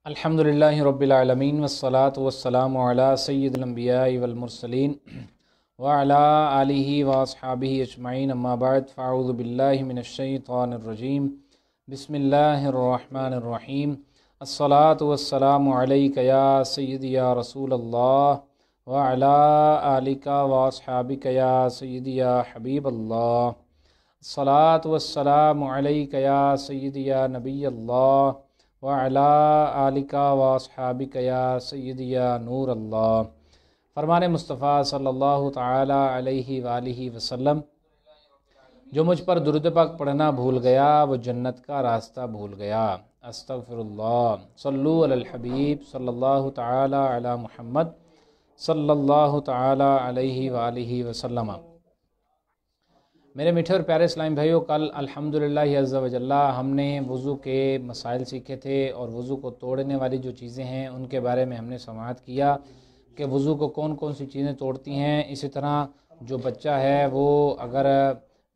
الحمدللہ رب العالمین والصلاة والسلام علی سید الانبیاء والمرسلین وعلی آلہ واصحابہ اجمعین اما بعد فاعوذ باللہ من الشیطان الرجیم بسم اللہ الرحمن الرحیم الصلاة والسلام علیک یا سیدی یا رسول اللہ وعلی آلک واصحابک یا سیدی یا حبیب اللہ الصلاة والسلام علیک یا سیدی یا نبی اللہ وعلى آلک واصحابک یا سیدی یا نور اللہ۔ فرمان مصطفیٰ صلی اللہ تعالی علیہ وآلہ وسلم، جو مجھ پر درود پاک پڑھنا بھول گیا وہ جنت کا راستہ بھول گیا۔ استغفر اللہ۔ صلو علی الحبیب صلی اللہ تعالی علی محمد صلی اللہ تعالی علیہ وآلہ وسلم۔ میرے میٹھے اور پیارے اسلامی بھائیوں، کل الحمدللہ عز و جل ہم نے وضو کے مسائل سیکھے تھے اور وضو کو توڑنے والی جو چیزیں ہیں ان کے بارے میں ہم نے سماعت کیا کہ وضو کو کون کون سی چیزیں توڑتی ہیں۔ اسی طرح جو بچہ ہے وہ اگر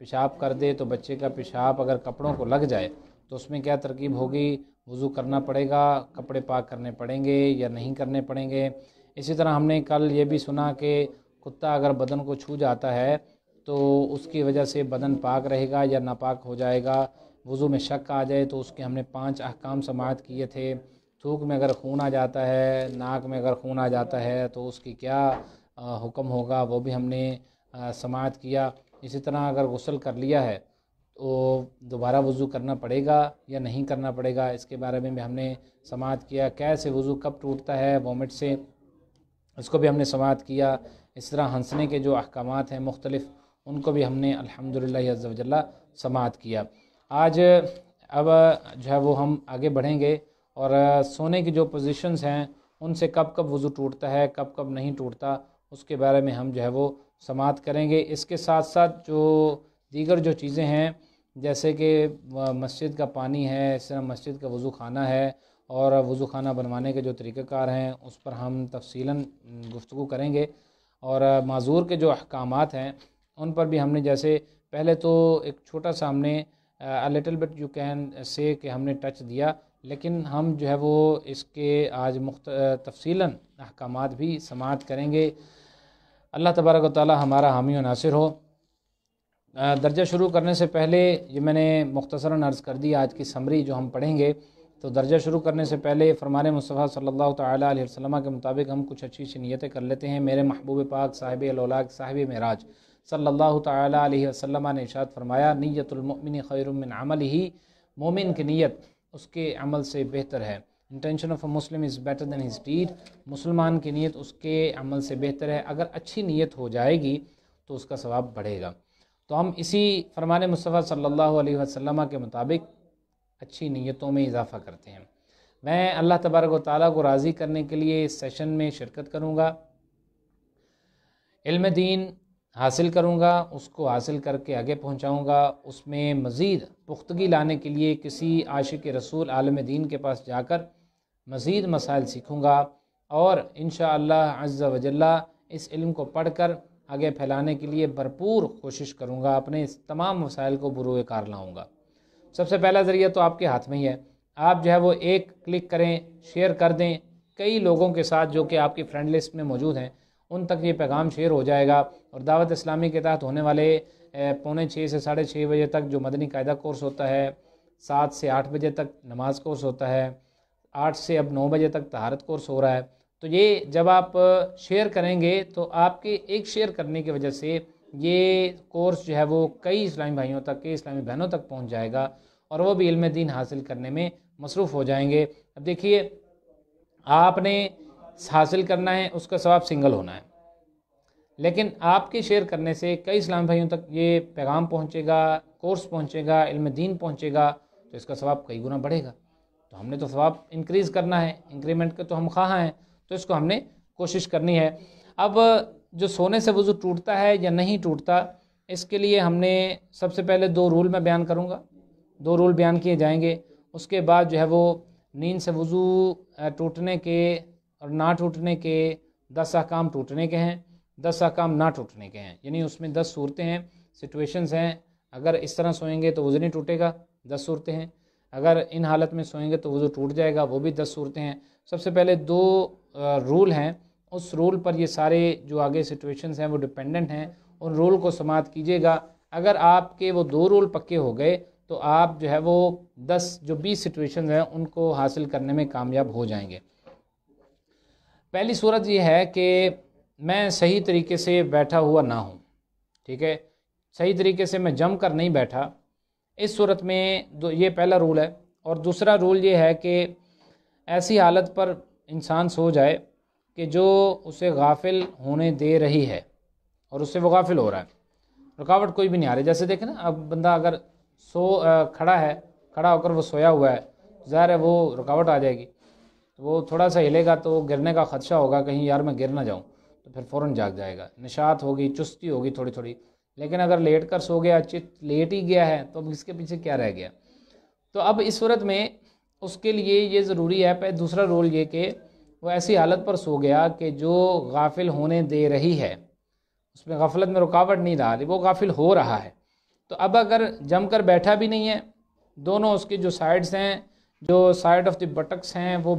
پیشاب کر دے تو بچے کا پیشاب اگر کپڑوں کو لگ جائے تو اس میں کیا ترکیب ہوگی، وضو کرنا پڑے گا، کپڑے پاک کرنے پڑیں گے یا نہیں کرنے پڑیں گے۔ اسی طرح ہم نے کل یہ بھی سنا کہ کتا اگر بدن کو چھو جاتا ہے تو اس کی وجہ سے بدن پاک رہے گا یا ناپاک ہو جائے گا۔ وضو میں شک آ جائے تو اس کے ہم نے 5 احکام سماعت کیے تھے۔ تھوک میں اگر خون آ جاتا ہے، ناک میں اگر خون آ جاتا ہے تو اس کی کیا حکم ہوگا وہ بھی ہم نے سماعت کیا۔ اسی طرح اگر غسل کر لیا ہے تو دوبارہ وضو کرنا پڑے گا یا نہیں کرنا پڑے گا، اس کے بارے میں بھی ہم نے سماعت کیا۔ کیسے وضو کب ٹوٹتا ہے وومٹ سے، اس کو بھی ہم نے سماعت کیا۔ اس طرح ہنسنے کے جو احکامات ہیں مختلف ان کو بھی ہم نے الحمدللہ عز و جل سماعت کیا۔ آج اب جو ہے وہ ہم آگے بڑھیں گے اور سونے کی جو پوزیشنز ہیں ان سے کب کب وضو ٹوٹتا ہے، کب کب نہیں ٹوٹتا، اس کے بارے میں ہم جو ہے وہ سماعت کریں گے۔ اس کے ساتھ ساتھ جو دیگر جو چیزیں ہیں جیسے کہ مسجد کا پانی ہے، اس طرح مسجد کا وضو خانہ ہے اور وضو خانہ بنوانے کے جو طریقہ کار ہیں اس پر ہم تفصیلاً گفتگو کریں گے۔ اور معذور کے جو احکامات ہیں ان پر بھی ہم نے جیسے پہلے تو ایک چھوٹا سا ہم نے little bit you can say کہ ہم نے ٹچ دیا، لیکن ہم جو ہے وہ اس کے آج تفصیلاً احکامات بھی سماعت کریں گے۔ اللہ تبارک و تعالی ہمارا حامی و ناصر ہو۔ درجہ شروع کرنے سے پہلے یہ میں نے مختصراً عرض کر دی آج کی سمری جو ہم پڑھیں گے، تو درجہ شروع کرنے سے پہلے فرمان مصطفیٰ صلی اللہ تعالی علیہ وسلم کے مطابق ہم کچھ اچھی سی نیتیں کر لیتے ہیں۔ میرے محبوب پاک صاحب الاولاق صاحب معراج صلی اللہ تعالی علیہ وسلم نے ارشاد فرمایا، نیت المؤمن خیر من عملہ، مومن کی نیت اس کے عمل سے بہتر ہے۔ Intention of a Muslim is better than his deed, مسلمان کی نیت اس کے عمل سے بہتر ہے۔ اگر اچھی نیت ہو جائے گی تو اس کا ثواب بڑھے گا۔ تو ہم اسی فرمان مصطفیٰ صلی اللہ علیہ وسلم کے مطابق اچھی نیتوں میں اضافہ کرتے ہیں۔ میں اللہ تبارک و تعالیٰ کو راضی کرنے کے لیے اس سیشن میں شرکت کروں گا، علم دین حاصل کروں گا، اس کو حاصل کر کے آگے پہنچاؤں گا، اس میں مزید پختگی لانے کے لیے کسی عاشق رسول عالم دین کے پاس جا کر مزید مسائل سیکھوں گا اور انشاءاللہ عز و جل اس علم کو پڑھ کر آگے پھیلانے کے لیے بھرپور کوشش کروں گا، اپنے اس تمام مسائل کو بروئے کار لاؤں گا۔ سب سے پہلا ذریعہ تو آپ کے ہاتھ میں ہی ہے، آپ جو ہے وہ ایک کلک کریں، شیئر کر دیں کئی لوگوں کے ساتھ جو کہ آپ کی فرینڈ لسٹ میں موجود ہیں، ان تک یہ پیغام شیئر ہو جائے گا۔ اور دعوت اسلامی کے تحت ہونے والے 5:45 سے 6:30 بجے تک جو مدنی قاعدہ کورس ہوتا ہے، 7 سے 8 بجے تک نماز کورس ہوتا ہے، 8 سے اب 9 بجے تک طہارت کورس ہو رہا ہے، تو یہ جب آپ شیئر کریں گے تو آپ کے ایک شیئر کرنے کی وجہ سے یہ کورس جو ہے وہ کئی اسلامی بھائیوں تک، کئی اسلامی بہنوں تک پہنچ جائے گا اور وہ بھی علم دین حاصل کرنے میں مصروف ہو جائیں گے۔ اب دیکھیے، آپ نے حاصل کرنا ہے، اس کا ثواب سنگل ہونا ہے، لیکن آپ کے شیئر کرنے سے کئی اسلامی بھائیوں تک یہ پیغام پہنچے گا، کورس پہنچے گا، علم دین پہنچے گا، تو اس کا ثواب کئی گنا بڑھے گا۔ تو ہم نے تو ثواب انکریز کرنا ہے، انکریمنٹ کے تو ہم خواہاں ہیں، تو اس کو ہم نے کوشش کرنی ہے۔ اب جو سونے سے وضو ٹوٹتا ہے یا نہیں ٹوٹتا، اس کے لیے ہم نے سب سے پہلے 2 رول میں بیان کروں گا، 2 رول بیان کیے جائیں گے۔ اس کے بعد جو ہے وہ نیند سے وضو ٹوٹنے کے اور نہ ٹوٹنے کے 10 احکام ٹوٹنے کے ہیں، 10 احکام نہ ٹوٹنے کے ہیں، یعنی اس میں 10 صورتیں ہیں، سچویشنز ہیں۔ اگر اس طرح سوئیں گے تو وضو نہیں ٹوٹے گا، 10 صورتیں ہیں۔ اگر ان حالت میں سوئیں گے تو وضو ٹوٹ جائے گا۔ وہ بھی 10 صورتیں ہیں۔ سب سے پہلے 2 رول ہیں، اس رول پر یہ سارے جو آگے سچویشنز ہیں وہ ڈیپینڈنٹ ہیں، ان رول کو سماعت کیجیے گا۔ اگر آپ کے وہ 2 رول پکے ہو گئے تو آپ جو ہے وہ 20 سچویشنز ہیں ان کو حاصل کرنے میں کامیاب ہو جائیں گے۔ پہلی صورت یہ ہے کہ میں صحیح طریقے سے بیٹھا ہوا نہ ہوں، ٹھیک ہے، صحیح طریقے سے میں جم کر نہیں بیٹھا۔ اس صورت میں یہ پہلا رول ہے۔ اور دوسرا رول یہ ہے کہ ایسی حالت پر انسان سو جائے کہ جو اسے غافل ہونے دے رہی ہے اور اس سے وہ غافل ہو رہا ہے، رکاوٹ کوئی بھی نہیں آ رہی۔ جیسے دیکھیں نا، اب بندہ اگر کھڑا ہے، کھڑا ہو کر وہ سویا ہوا ہے، ظاہر ہے وہ رکاوٹ آ جائے گی، وہ تھوڑا سا ہلے گا تو گرنے کا خدشہ ہوگا، کہیں یار میں گر نہ جاؤں، تو پھر فوراً جاگ جائے گا، نشاط ہوگی، چستی ہوگی تھوڑی تھوڑی۔ لیکن اگر لیٹ کر سو گیا، لیٹ ہی گیا ہے، تو اب اس کے پیچھے کیا رہ گیا؟ تو اب اس صورت میں اس کے لیے یہ ضروری ہے، دوسرا رول یہ کہ وہ ایسی حالت پر سو گیا کہ جو غافل ہونے دے رہی ہے، اس میں غفلت میں رکاوٹ نہیں ڈال رہی، وہ غافل ہو رہا ہے۔ تو اب اگر جم کر بیٹھا بھی نہیں ہے، دونوں اس کی جو سائڈز ہیں، جو سائڈ آف دی بٹکس ہیں، وہ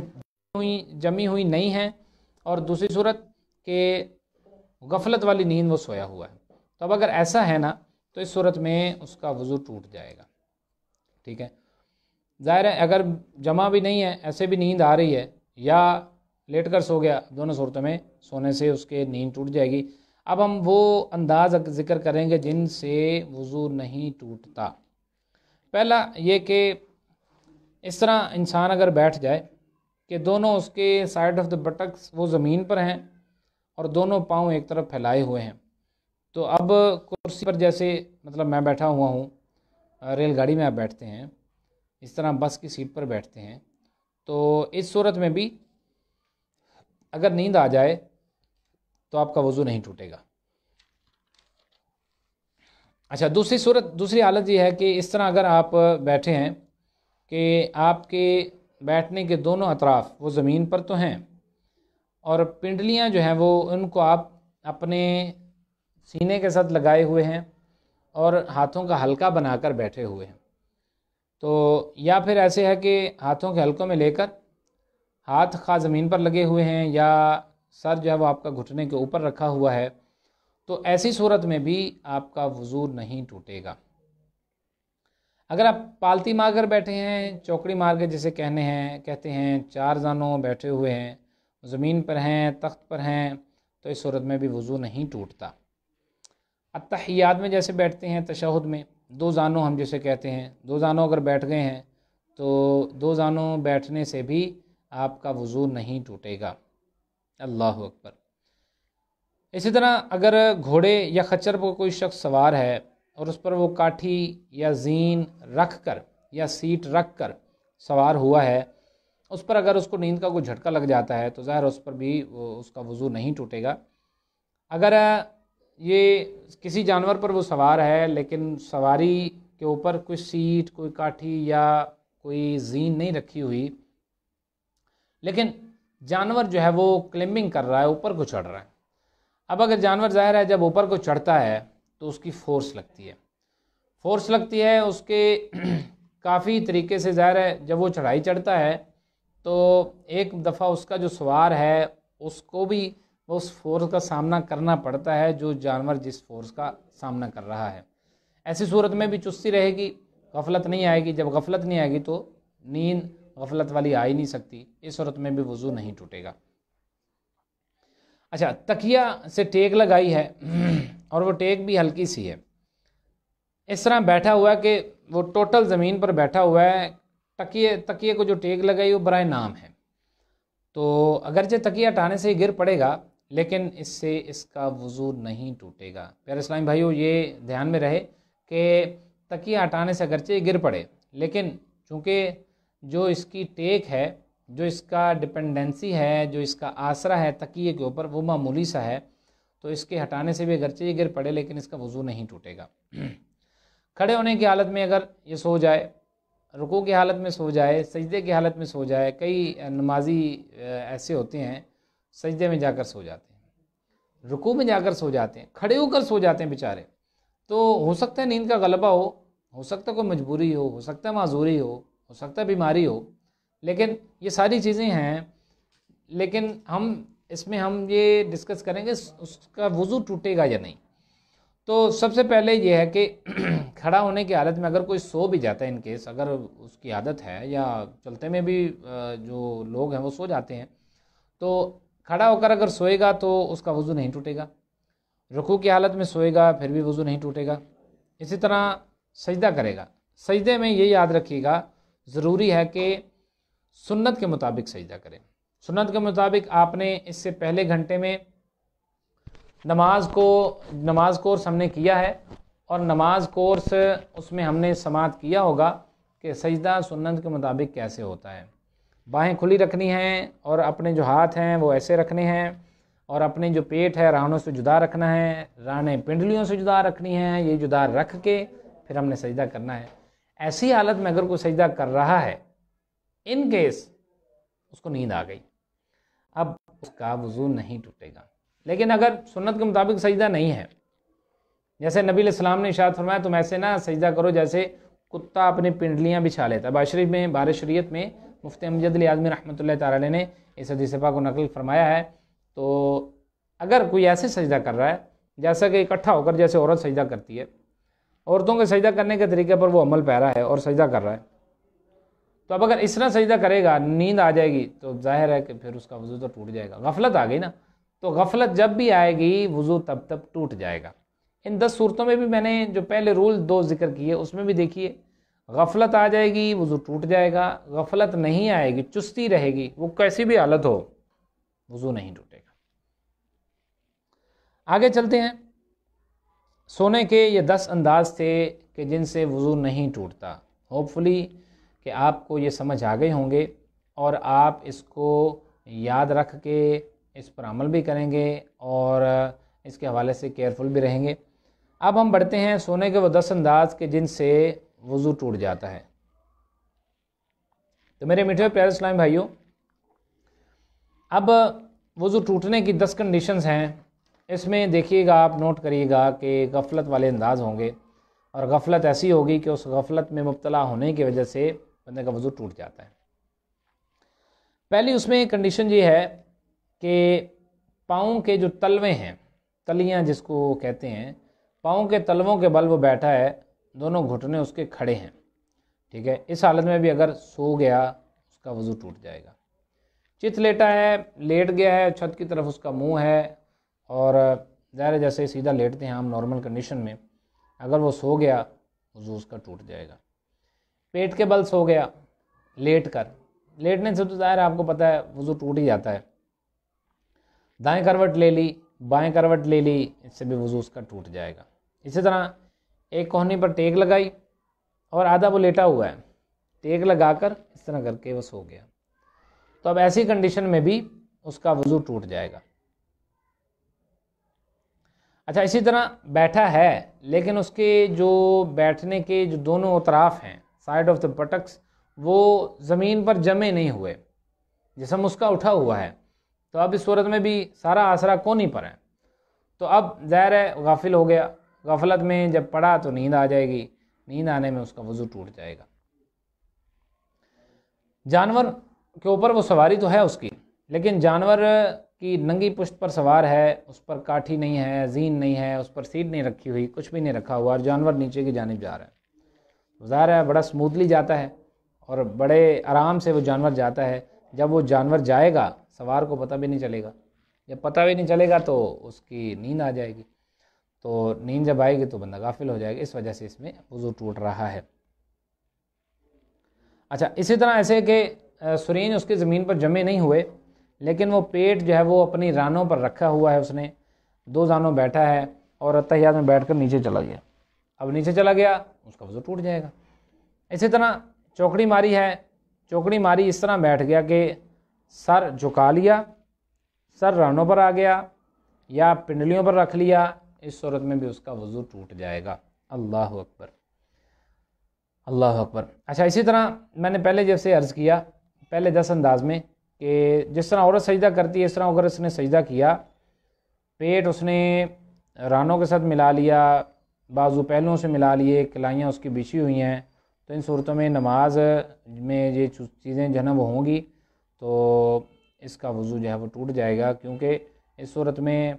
جمی ہوئی نہیں ہیں، اور دوسری صورت کہ غفلت والی نیند وہ سویا ہوا ہے، تو اب اگر ایسا ہے نا تو اس صورت میں اس کا وضو ٹوٹ جائے گا، ٹھیک ہے۔ ظاہر ہے اگر جمع بھی نہیں ہے، ایسے بھی نیند آ رہی ہے، یا لیٹ کر سو گیا، دونوں صورتوں میں سونے سے اس کے نیند ٹوٹ جائے گی۔ اب ہم وہ انداز ذکر کریں گے جن سے وضو نہیں ٹوٹتا۔ پہلا یہ کہ اس طرح انسان اگر بیٹھ جائے کہ دونوں اس کے سائڈ آف دا بٹکس وہ زمین پر ہیں اور دونوں پاؤں ایک طرف پھیلائے ہوئے ہیں، تو اب کرسی پر جیسے مطلب میں بیٹھا ہوا ہوں، ریل گاڑی میں آپ بیٹھتے ہیں، اس طرح بس کی سیٹ پر بیٹھتے ہیں، تو اس صورت میں بھی اگر نیند آ جائے تو آپ کا وضو نہیں ٹوٹے گا۔ اچھا، دوسری حالت یہ ہے کہ اس طرح اگر آپ بیٹھے ہیں کہ آپ کے بیٹھنے کے دونوں اطراف وہ زمین پر تو ہیں، اور پنڈلیاں جو ہیں وہ ان کو آپ اپنے سینے کے ساتھ لگائے ہوئے ہیں اور ہاتھوں کا حلقہ بنا کر بیٹھے ہوئے ہیں، تو یا پھر ایسے ہے کہ ہاتھوں کے حلقوں میں لے کر ہاتھ خواہ زمین پر لگے ہوئے ہیں، یا سر جو ہے وہ آپ کا گھٹنے کے اوپر رکھا ہوا ہے، تو ایسی صورت میں بھی آپ کا وضو نہیں ٹوٹے گا۔ اگر آپ پالتی مار کر بیٹھے ہیں، چوکڑی مار کے جسے کہتے ہیں 4 زانوں بیٹھے ہوئے ہیں، زمین پر ہیں، تخت پر ہیں، تو اس صورت میں بھی وضو نہیں ٹوٹتا۔ اتحیات میں جیسے بیٹھتے ہیں، تشہد میں 2 زانوں ہم جسے کہتے ہیں، 2 زانوں اگر بیٹھ گئے ہیں تو 2 زانوں بیٹھنے سے بھی آپ کا وضو نہیں ٹوٹے گا۔ اللہ اکبر۔ اسی طرح اگر گھوڑے یا خچر پر کوئی شخص سوار ہے اور اس پر وہ کاٹھی یا زین رکھ کر یا سیٹ رکھ کر سوار ہوا ہے، اس پر اگر اس کو نیند کا کوئی جھٹکا لگ جاتا ہے تو ظاہر اس پر بھی اس کا وضو نہیں ٹوٹے گا۔ اگر یہ کسی جانور پر وہ سوار ہے لیکن سواری کے اوپر کوئی سیٹ، کوئی کاٹھی یا کوئی زین نہیں رکھی ہوئی، لیکن جانور جو ہے وہ کلمبنگ کر رہا ہے، اوپر کو چڑھ رہا ہے، اب اگر جانور ظاہر ہے جب اوپر کو چڑھتا ہے تو اس کی فورس لگتی ہے اس کے کافی طریقے سے، ظاہر ہے جب وہ چڑھائی چڑھتا ہے تو ایک دفعہ اس کا جو سوار ہے اس کو بھی اس فورس کا سامنا کرنا پڑتا ہے جو جانور جس فورس کا سامنا کر رہا ہے۔ ایسی صورت میں بھی چستی رہے گی، غفلت نہیں آئے گی۔ جب غفلت نہیں آئے گی تو نیند غفلت والی آ ہی نہیں سکتی، اس صورت میں بھی وضو نہیں ٹوٹے گا۔ اچھا، تکیہ سے ٹیک لگائی ہے اور وہ ٹیک بھی ہلکی سی ہے، اس طرح بیٹھا ہوا ہے کہ وہ ٹوٹل زمین پر بیٹھا ہوا ہے، تکیے کو جو ٹیک لگائی وہ برائے نام ہے، تو اگرچہ تکیہ ہٹانے سے گر پڑے گا لیکن اس سے اس کا وضو نہیں ٹوٹے گا۔ پیارے اسلامی بھائیو، یہ دھیان میں رہے کہ تکیہ ہٹانے سے اگرچہ گر پڑے لیکن چونکہ جو اس کی ٹیک ہے، جو اس کا ڈپینڈنسی ہے، جو اس کا آسرا ہے تکیے کے اوپر، وہ معمولی سا ہے، تو اس کے ہٹانے سے بھی اگرچہ یہ گر پڑے لیکن اس کا وضو نہیں ٹوٹے گا۔ کھڑے ہونے کی حالت میں اگر یہ سو جائے، رکوع کی حالت میں سو جائے، سجدے کی حالت میں سو جائے، کئی نمازی ایسے ہوتے ہیں سجدے میں جا کر سو جاتے ہیں، رکوع میں جا کر سو جاتے ہیں، کھڑے ہو کر سو جاتے ہیں بیچارے، تو ہو سکتا ہے نیند کا غلبہ ہو سکتا ہے کوئی مجبوری ہو سکتا ہے معذوری ہو، ہو سکتا ہے بیماری ہو، لیکن یہ ساری چیزیں ہیں، لیکن اس میں ہم یہ ڈسکس کریں گے اس کا وضو ٹوٹے گا یا نہیں۔ تو سب سے پہلے یہ ہے کہ کھڑا ہونے کی حالت میں اگر کوئی سو بھی جاتا ہے، ان کیس اگر اس کی عادت ہے، یا چلتے میں بھی جو لوگ ہیں وہ سو جاتے ہیں، تو کھڑا ہو کر اگر سوئے گا تو اس کا وضو نہیں ٹوٹے گا۔ رکوع کی حالت میں سوئے گا پھر بھی وضو نہیں ٹوٹے گا۔ اسی طرح سجدہ کرے گا، سجدے میں یہ یاد رکھیے گا، ضروری ہے کہ سنت کے مطابق سجدہ کریں۔ سنت کے مطابق آپ نے اس سے پہلے گھنٹے میں نماز کورس ہم نے کیا ہے، اور نماز کورس اس میں ہم نے سماعت کیا ہوگا کہ سجدہ سنت کے مطابق کیسے ہوتا ہے۔ باہیں کھلی رکھنی ہیں، اور اپنے جو ہاتھ ہیں وہ ایسے رکھنے ہیں، اور اپنے جو پیٹ ہے رانوں سے جدا رکھنا ہے، رانیں پنڈلیوں سے جدا رکھنی ہیں، یہ جدا رکھ کے پھر ہم نے سجدہ کرنا ہے۔ ایسی حالت میں اگر کوئی سجدہ کر رہا ہے، ان کیس اس کو نیند آ گئی، اب اس کا وضو نہیں ٹوٹے گا۔ لیکن اگر سنت کے مطابق سجدہ نہیں ہے، جیسے نبی علیہ السلام نے ارشاد فرمایا تم ایسے نہ سجدہ کرو جیسے کتا اپنی پنڈلیاں بچھا لیتا ہے۔ بار شریعت میں مفتی امجد علی اعظمی رحمۃ اللہ تعالی علیہ نے اس حدیث پاک کو نقل فرمایا ہے۔ تو اگر کوئی ایسے سجدہ کر رہا ہے جیسا کہ اکٹھا ہو کر جیسے عورت سجدہ کرتی ہے، عورتوں کے سجدہ کرنے کے طریقے پر وہ عمل پیرا ہے اور سجدہ کر رہا ہے، تو اب اگر اس طرح سجدہ کرے گا نیند آ جائے گی تو ظاہر ہے کہ پھر اس کا وضو تو ٹوٹ جائے گا۔ غفلت آ گئی نا، تو غفلت جب بھی آئے گی وضو تب ٹوٹ جائے گا۔ ان 10 صورتوں میں بھی میں نے جو پہلے رول 2 ذکر کیے اس میں بھی دیکھیے، غفلت آ جائے گی وضو ٹوٹ جائے گا، غفلت نہیں آئے گی چستی رہے گی، وہ کیسی بھی حالت ہو وضو نہیں ٹوٹے گا۔ آگے چلتے ہیں۔ سونے کے یہ 10 انداز تھے کہ جن سے وضو نہیں ٹوٹتا۔ ہوپ فلی کہ آپ کو یہ سمجھ آ گئے ہوں گے، اور آپ اس کو یاد رکھ کے اس پر عمل بھی کریں گے، اور اس کے حوالے سے کیئرفل بھی رہیں گے۔ اب ہم بڑھتے ہیں سونے کے وہ 10 انداز کے جن سے وضو ٹوٹ جاتا ہے۔ تو میرے میٹھے پیارے اسلامی بھائیوں، اب وضو ٹوٹنے کی 10 کنڈیشنز ہیں۔ اس میں دیکھیے گا، آپ نوٹ کریے گا کہ غفلت والے انداز ہوں گے، اور غفلت ایسی ہوگی کہ اس غفلت میں مبتلا ہونے کی وجہ سے بندے کا وضو ٹوٹ جاتا ہے۔ پہلی اس میں کنڈیشن یہ ہے کہ پاؤں کے جو تلوے ہیں، تلیاں جس کو کہتے ہیں، پاؤں کے تلووں کے بل وہ بیٹھا ہے، دونوں گھٹنے اس کے کھڑے ہیں، ٹھیک ہے، اس حالت میں بھی اگر سو گیا اس کا وضو ٹوٹ جائے گا۔ چت لیٹا ہے، لیٹ گیا ہے، چھت کی طرف اس کا منہ ہے، اور ظاہر جیسے سیدھا لیٹتے ہیں ہم نارمل کنڈیشن میں، اگر وہ سو گیا وضو اس کا ٹوٹ جائے گا۔ پیٹ کے بل سو گیا لیٹ کر، لیٹنے سے تو ظاہر آپ کو پتہ ہے وضو ٹوٹ ہی جاتا ہے۔ دائیں کروٹ لے لی، بائیں کروٹ لے لی، اس سے بھی وضو اس کا ٹوٹ جائے گا۔ اسی طرح ایک کوہنی پر ٹیک لگائی اور آدھا وہ لیٹا ہوا ہے، ٹیک لگا کر اس طرح کر کے وہ سو گیا، تو اب ایسی کنڈیشن میں بھی اس کا وضو ٹوٹ جائے گا۔ اچھا، اسی طرح بیٹھا ہے لیکن اس کے جو بیٹھنے کے جو دونوں اطراف ہیں، سائڈ آف دا بٹکس، وہ زمین پر جمے نہیں ہوئے، جسم اس کا اٹھا ہوا ہے، تو اب اس صورت میں بھی سارا آسرا کونی پر ہے، تو اب ظاہر ہے غافل ہو گیا، غفلت میں جب پڑا تو نیند آ جائے گی، نیند آنے میں اس کا وضو ٹوٹ جائے گا۔ جانور کے اوپر وہ سواری تو ہے اس کی، لیکن جانور کی ننگی پشت پر سوار ہے، اس پر کاٹھی نہیں ہے، زین نہیں ہے، اس پر سیٹ نہیں رکھی ہوئی، کچھ بھی نہیں رکھا ہوا، اور جانور نیچے کی جانب جا رہا ہے، ظاہر ہے بڑا سموتھلی جاتا ہے اور بڑے آرام سے وہ جانور جاتا ہے۔ جب وہ جانور جائے گا سوار کو پتہ بھی نہیں چلے گا، جب پتہ بھی نہیں چلے گا تو اس کی نیند آ جائے گی، تو نیند جب آئے گی تو بندہ غافل ہو جائے گا، اس وجہ سے اس میں وضو ٹوٹ رہا ہے۔ اچھا، اسی طرح ایسے کہ سرین اس کے زمین پر جمے نہیں ہوئے، لیکن وہ پیٹ جو ہے وہ اپنی رانوں پر رکھا ہوا ہے، اس نے 2 زانوں بیٹھا ہے اور اتحیات میں بیٹھ کر نیچے چلا گیا، اب نیچے چلا گیا اس کا وضو ٹوٹ جائے گا۔ اسی طرح چوکڑی ماری ہے، چوکڑی ماری اس طرح بیٹھ گیا کہ سر جھکا لیا، سر رانوں پر آ گیا یا پنڈلیوں پر رکھ لیا، اس صورت میں بھی اس کا وضو ٹوٹ جائے گا۔ اللہ اکبر، اللہ اکبر۔ اچھا، اسی طرح میں نے پہلے جیسے عرض کیا پہلے 10 انداز میں کہ جس طرح عورت سجدہ کرتی ہے اس طرح اگر اس نے سجدہ کیا، پیٹ اس نے رانوں کے ساتھ ملا لیا، بازو پہلوؤں سے ملا لیے، کلائیاں اس کی بچھی ہوئی ہیں، تو ان صورتوں میں نماز میں یہ چیزیں جو ہے نا وہ ہوں گی تو اس کا وضو جو ہے وہ ٹوٹ جائے گا، کیونکہ اس صورت میں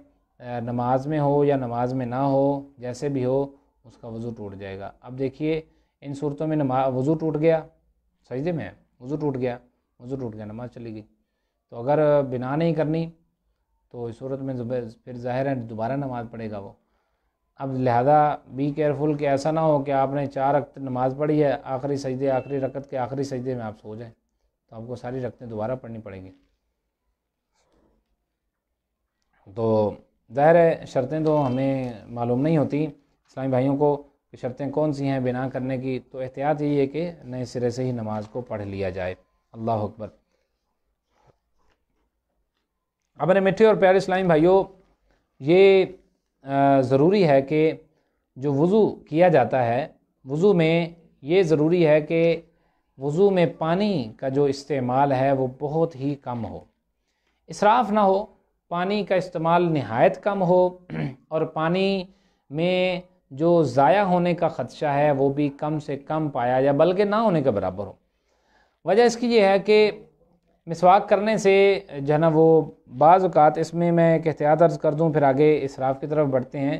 نماز میں ہو یا نماز میں نہ ہو، جیسے بھی ہو اس کا وضو ٹوٹ جائے گا۔ اب دیکھیے ان صورتوں میں وضو ٹوٹ گیا، سجدے میں وضو ٹوٹ گیا، نماز چلی گئی۔ تو اگر بنا نہیں کرنی تو اس صورت میں پھر ظاہر ہے دوبارہ نماز پڑھے گا وہ۔ اب لہذا بی کیئرفل کہ ایسا نہ ہو کہ آپ نے 4 رکعت نماز پڑھی ہے، آخری رکعت کے آخری سجدے میں آپ سو جائیں، تو آپ کو ساری رکعتیں دوبارہ پڑھنی پڑیں گی۔ تو ظاہر ہے شرطیں تو ہمیں معلوم نہیں ہوتی اسلامی بھائیوں کو کہ شرطیں کون سی ہیں بنا کرنے کی، تو احتیاط یہی ہے کہ نئے سرے سے ہی نماز کو پڑھ لیا جائے۔ اللہ اکبر۔ اپنے میٹھے اور پیارے اسلامی بھائیوں، یہ ضروری ہے کہ جو وضو کیا جاتا ہے، وضو میں یہ ضروری ہے کہ وضو میں پانی کا جو استعمال ہے وہ بہت ہی کم ہو، اسراف نہ ہو، پانی کا استعمال نہایت کم ہو، اور پانی میں جو ضائع ہونے کا خدشہ ہے وہ بھی کم سے کم پایا جائے، بلکہ نہ ہونے کے برابر ہو۔ وجہ اس کی یہ ہے کہ مسواک کرنے سے جو ہے نا وہ بعض اوقات، اس میں ایک احتیاط عرض کر دوں پھر آگے اسراف کی طرف بڑھتے ہیں،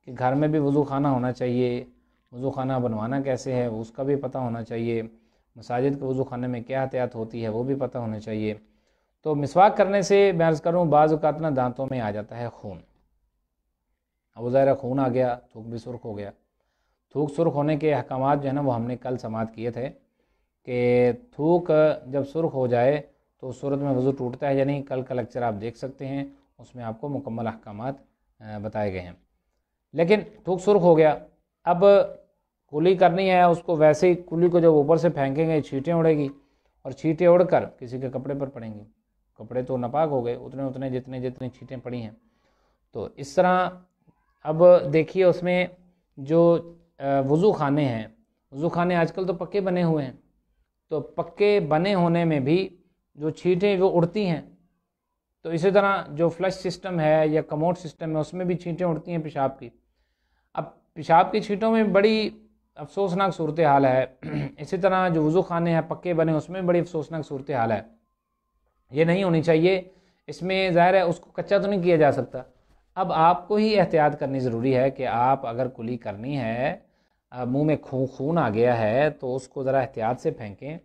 کہ گھر میں بھی وضو خانہ ہونا چاہیے، وضو خانہ بنوانا کیسے ہے اس کا بھی پتہ ہونا چاہیے، مساجد کے وضو خانے میں کیا احتیاط ہوتی ہے وہ بھی پتہ ہونا چاہیے۔ تو مسواک کرنے سے میں عرض کروں بعض اوقات نا دانتوں میں آ جاتا ہے خون، اب ظاہر خون آ گیا، تھوک بھی سرخ ہو گیا۔ تھوک سرخ ہونے کے احکامات جو ہے نا وہ ہم نے کل سماعت کیے تھے کہ تھوک جب سرخ ہو جائے تو اس صورت میں وضو ٹوٹتا ہے یا نہیں، کل کا لیکچر آپ دیکھ سکتے ہیں، اس میں آپ کو مکمل احکامات بتائے گئے ہیں۔ لیکن تھوک سرخ ہو گیا، اب کلی کرنی ہے اس کو، ویسے ہی کلی کو جب اوپر سے پھینکیں گے چھینٹیں اڑے گی، اور چھینٹیں اڑ کر کسی کے کپڑے پر پڑیں گی، کپڑے تو ناپاک ہو گئے اتنے جتنے چھینٹیں پڑی ہیں۔ تو اس طرح اب دیکھیے اس میں جو وضو خانے ہیں، وضو خانے آج کل تو پکے بنے ہوئے ہیں، تو پکے بنے ہونے میں بھی جو چھینٹیں وہ اڑتی ہیں، تو اسی طرح جو فلش سسٹم ہے یا کموڈ سسٹم ہے اس میں بھی چھینٹیں اڑتی ہیں پیشاب کی۔ اب پیشاب کی چھینٹوں میں بڑی افسوسناک صورتحال ہے، اسی طرح جو وضو خانے ہیں پکے بنے اس میں بڑی افسوسناک صورتحال ہے، یہ نہیں ہونی چاہیے۔ اس میں ظاہر ہے اس کو کچا تو نہیں کیا جا سکتا، اب آپ کو ہی احتیاط کرنی ضروری ہے کہ آپ اگر کلی کرنی ہے، منہ میں خون آ گیا ہے تو اس کو ذرا احتیاط سے پھینکیں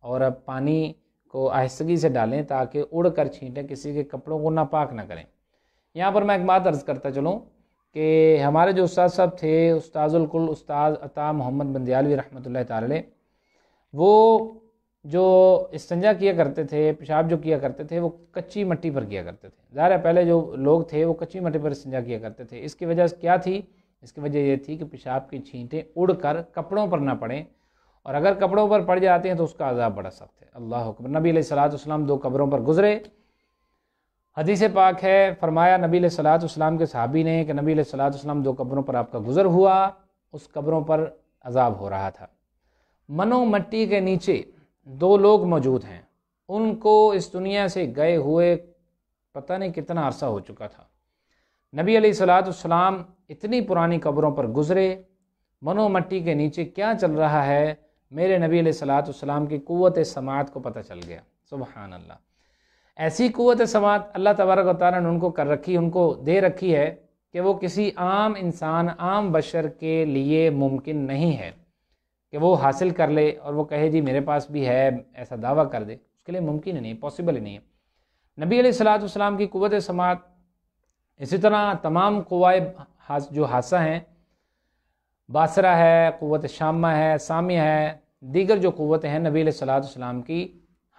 اور پانی کو آہستگی سے ڈالیں تاکہ اڑ کر چھینٹیں کسی کے کپڑوں کو ناپاک نہ کریں۔ یہاں پر میں ایک بات عرض کرتا چلوں کہ ہمارے جو استاد صاحب تھے، استاذ الکل استاد عطا محمد بندیالوی رحمۃ اللہ تعالی علیہ، وہ جو استنجا کیا کرتے تھے، پیشاب جو کیا کرتے تھے وہ کچی مٹی پر کیا کرتے تھے۔ ظاہر ہے پہلے جو لوگ تھے وہ کچی مٹی پر استنجا کیا کرتے تھے، اس کی وجہ کیا تھی؟ اس کی وجہ یہ تھی کہ پیشاب کی چھینٹیں اڑ کر کپڑوں پر نہ پڑیں، اور اگر کپڑوں پر پڑ جاتے ہیں تو اس کا عذاب بڑا سخت ہے۔ اللہ اکبر۔ نبی علیہ الصلوۃ والسلام 2 قبروں پر گزرے، حدیث پاک ہے، فرمایا نبی علیہ الصلوۃ والسلام کے صحابی نے کہ نبی علیہ الصلوۃ والسلام 2 قبروں پر آپ کا گزر ہوا، اس قبروں پر عذاب ہو رہا تھا، منو مٹی کے نیچے 2 لوگ موجود ہیں، ان کو اس دنیا سے گئے ہوئے پتہ نہیں کتنا عرصہ ہو چکا تھا۔ نبی علیہ الصلوۃ والسلام اتنی پرانی قبروں پر گزرے، منو مٹی کے نیچے کیا چل رہا ہے، میرے نبی علیہ الصلوۃ والسلام کی قوت سماعت کو پتہ چل گیا۔ سبحان اللہ، ایسی قوت سماعت اللہ تبارک و تعالیٰ نے ان کو کر رکھی، ان کو دے رکھی ہے کہ وہ کسی عام انسان، عام بشر کے لیے ممکن نہیں ہے کہ وہ حاصل کر لے اور وہ کہے جی میرے پاس بھی ہے، ایسا دعویٰ کر دے، اس کے لیے ممکن ہی نہیں، پاسبل ہی نہیں ہے۔ نبی علیہ الصلوۃ والسلام کی قوت سماعت، اسی طرح تمام قوائے جو حادثہ ہیں، باصرہ ہے، قوت شامہ ہے، سامیہ ہے، دیگر جو قوتیں ہیں نبی علیہ الصلوۃ والسلام کی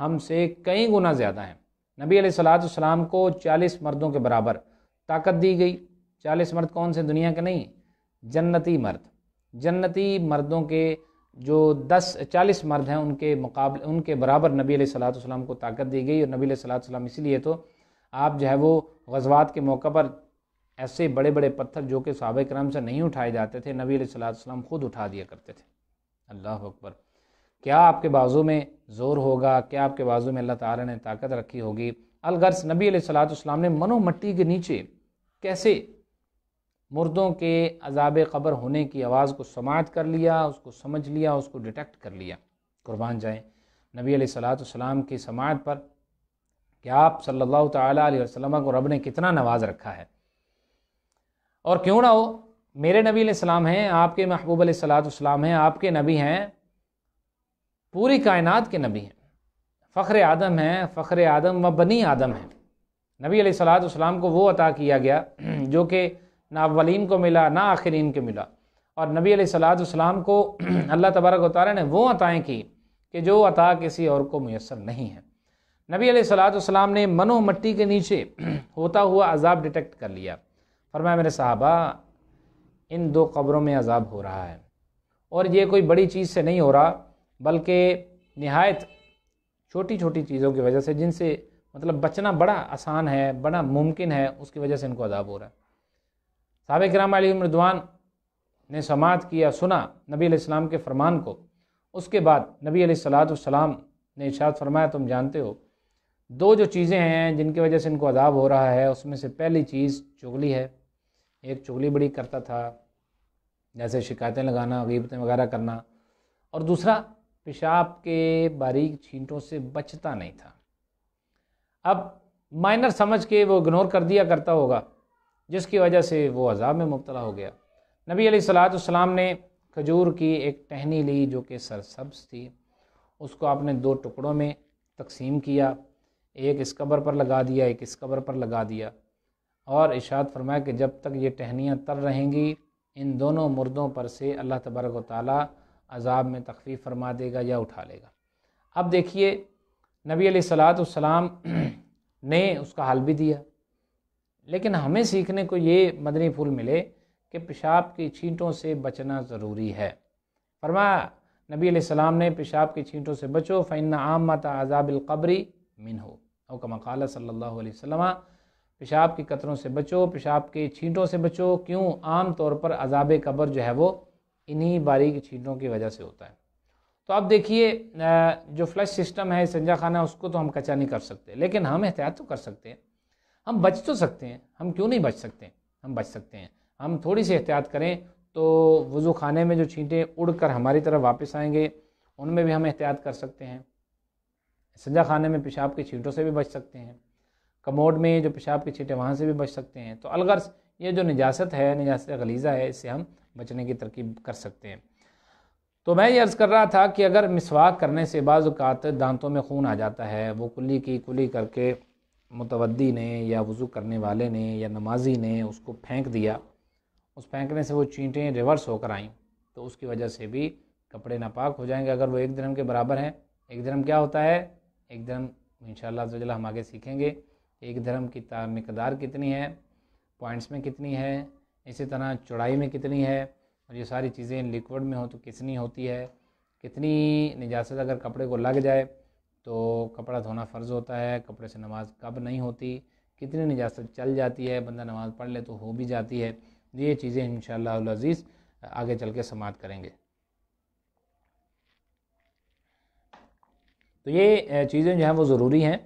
ہم سے کئی گنا زیادہ ہیں۔ نبی علیہ الصلوۃ والسلام کو 40 مردوں کے برابر طاقت دی گئی۔ 40 مرد کون سے؟ دنیا کے نہیں، جنتی مرد، جنتی مردوں کے جو 40 مرد ہیں ان کے مقابلے، ان کے برابر نبی علیہ الصلوۃ والسلام کو طاقت دی گئی۔ اور نبی علیہ الصلوۃ والسلام اسی لیے تو آپ جو ہے وہ غزوات کے موقع پر ایسے بڑے بڑے پتھر جو کہ صحابہ کرام سے نہیں اٹھائے جاتے تھے، نبی علیہ الصلوۃ والسلام خود اٹھا دیا کرتے تھے۔ اللہ اکبر۔ کیا آپ کے بازو میں زور ہوگا، کیا آپ کے بازو میں اللہ تعالیٰ نے طاقت رکھی ہوگی؟ الغرض نبی علیہ الصلوۃ والسلام نے منو مٹی کے نیچے کیسے مردوں کے عذاب قبر ہونے کی آواز کو سماعت کر لیا، اس کو سمجھ لیا، اس کو ڈیٹیکٹ کر لیا۔ قربان جائیں نبی علیہ السلام کی سماعت پر کہ آپ صلی اللہ تعالیٰ علیہ وسلم کو رب نے کتنا نواز رکھا ہے۔ اور کیوں نہ ہو، میرے نبی علیہ السلام ہیں، آپ کے محبوب علیہ السلام ہیں، آپ کے نبی ہیں، پوری کائنات کے نبی ہیں، فخر آدم ہیں، فخر آدم و بنی آدم ہیں۔ نبی علیہ السلام کو وہ عطا کیا گیا جو کہ نہ اولین کو ملا نہ آخرین کو ملا، اور نبی علیہ السلام کو اللہ تبارک و تعالیٰ نے وہ عطائیں کی کہ جو عطا کسی اور کو میسر نہیں ہے۔ نبی علیہ السلام نے منو مٹی کے نیچے ہوتا ہوا عذاب ڈیٹیکٹ کر لیا۔ فرمایا میرے صحابہ، ان 2 قبروں میں عذاب ہو رہا ہے، اور یہ کوئی بڑی چیز سے نہیں ہو رہا، بلکہ نہایت چھوٹی چھوٹی چیزوں کی وجہ سے، جن سے مطلب بچنا بڑا آسان ہے، بڑا ممکن ہے، اس کی وجہ سے ان کو عذاب ہو رہا ہے۔ صحابہ کرام علیہم رضوان نے سماعت کیا، سنا نبی علیہ السلام کے فرمان کو۔ اس کے بعد نبی علیہ السلام نے ارشاد فرمایا، تم جانتے ہو 2 جو چیزیں ہیں جن کی وجہ سے ان کو عذاب ہو رہا ہے، اس میں سے پہلی چیز چغلی ہے۔ ایک چغلی بڑی کرتا تھا، جیسے شکایتیں لگانا، غیبتیں وغیرہ کرنا، اور دوسرا پیشاب کے باریک چھینٹوں سے بچتا نہیں تھا۔ اب مائنر سمجھ کے وہ اگنور کر دیا کرتا ہوگا، جس کی وجہ سے وہ عذاب میں مبتلا ہو گیا۔ نبی علیہ السلام نے کھجور کی ایک ٹہنی لی جو کہ سرسبز تھی، اس کو آپ نے 2 ٹکڑوں میں تقسیم کیا، ایک اس قبر پر لگا دیا، ایک اس قبر پر لگا دیا، اور ارشاد فرمایا کہ جب تک یہ ٹہنیاں تر رہیں گی، ان دونوں مردوں پر سے اللہ تبارک و تعالیٰ عذاب میں تخفیف فرما دے گا یا اٹھا لے گا۔ اب دیکھیے نبی علیہ السلام نے اس کا حل بھی دیا، لیکن ہمیں سیکھنے کو یہ مدنی پھول ملے کہ پیشاب کی چھینٹوں سے بچنا ضروری ہے۔ فرمایا نبی علیہ السلام نے، پیشاب کی چھینٹوں سے بچو، فَإِنَّ عَامَّةَ عَذَابِ الْقَبْرِ مِنْهُ، او کما قال صلی اللہ علیہ وسلم، پیشاب کی قطروں سے بچو، پیشاب کی چھینٹوں سے بچو۔ کیوں؟ عام طور پر عذاب قبر جو ہے وہ انہی باریک چھینٹوں کی وجہ سے ہوتا ہے۔ تو اب دیکھیے، جو فلش سسٹم ہے، سنجا خانہ، اس کو تو ہم کچا نہیں کر سکتے، لیکن ہم احتیاط تو کر سکتے ہیں، ہم بچ تو سکتے ہیں۔ ہم کیوں نہیں بچ سکتے؟ ہم بچ سکتے ہیں۔ ہم تھوڑی سی احتیاط کریں تو وضو خانے میں جو چھینٹیں اڑ کر ہماری طرف واپس آئیں گے، ان میں بھی ہم احتیاط کر سکتے ہیں۔ سنجا خانے میں پیشاب کی چھینٹوں سے بھی بچ سکتے ہیں، کموڈ میں جو پیشاب کی چھینٹیں وہاں سے بھی بچ سکتے ہیں۔ تو الغرض یہ جو نجاست ہے، نجاست غلیظہ ہے، اس سے ہم بچنے کی ترکیب کر سکتے ہیں۔ تو میں یہ عرض کر رہا تھا کہ اگر مسواک کرنے سے بعض اوقات دانتوں میں خون آ جاتا ہے، وہ کلی کی کلی کر کے متودی نے یا وضو کرنے والے نے یا نمازی نے اس کو پھینک دیا، اس پھینکنے سے وہ چینٹیں ریورس ہو کر آئیں، تو اس کی وجہ سے بھی کپڑے ناپاک ہو جائیں گے۔ اگر وہ 1 درہم کے برابر ہیں، 1 درہم کیا ہوتا ہے؟ 1 درہم انشاءاللہ عز و جل ہم آگے سیکھیں گے 1 درہم کی مقدار کتنی ہے، پوائنٹس میں کتنی ہے، اسی طرح چوڑائی میں کتنی ہے، اور یہ ساری چیزیں لیکوڈ میں ہو تو کتنی ہوتی ہے، کتنی نجاست اگر کپڑے کو لگ جائے تو کپڑا دھونا فرض ہوتا ہے، کپڑے سے نماز کب نہیں ہوتی، کتنی نجاست چل جاتی ہے، بندہ نماز پڑھ لے تو ہو بھی جاتی ہے۔ یہ چیزیں انشاءاللہ العزیز آگے چل کے سماعت کریں گے۔ تو یہ چیزیں جو ہیں وہ ضروری ہیں۔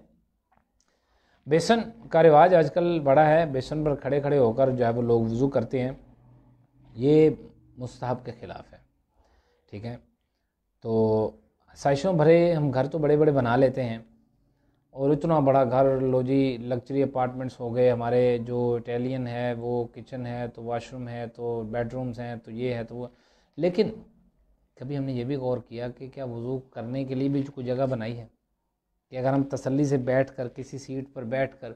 بیسن کا رواج آج کل بڑا ہے، بیسن پر کھڑے کھڑے ہو کر جو ہے وہ لوگ وضو کرتے ہیں، یہ مستحب کے خلاف ہے، ٹھیک ہے۔ تو سائشوں بھرے ہم گھر تو بڑے بڑے بنا لیتے ہیں، اور اتنا بڑا گھر، لو جی لگژری اپارٹمنٹس ہو گئے ہمارے، جو اٹیلین ہے وہ کچن ہے تو واش روم ہے تو بیڈ رومز ہیں تو یہ ہے تو وہ، لیکن کبھی ہم نے یہ بھی غور کیا کہ کیا وضو کرنے کے لیے بھی کوئی جگہ بنائی ہے کہ اگر ہم تسلی سے بیٹھ کر کسی سیٹ پر بیٹھ کر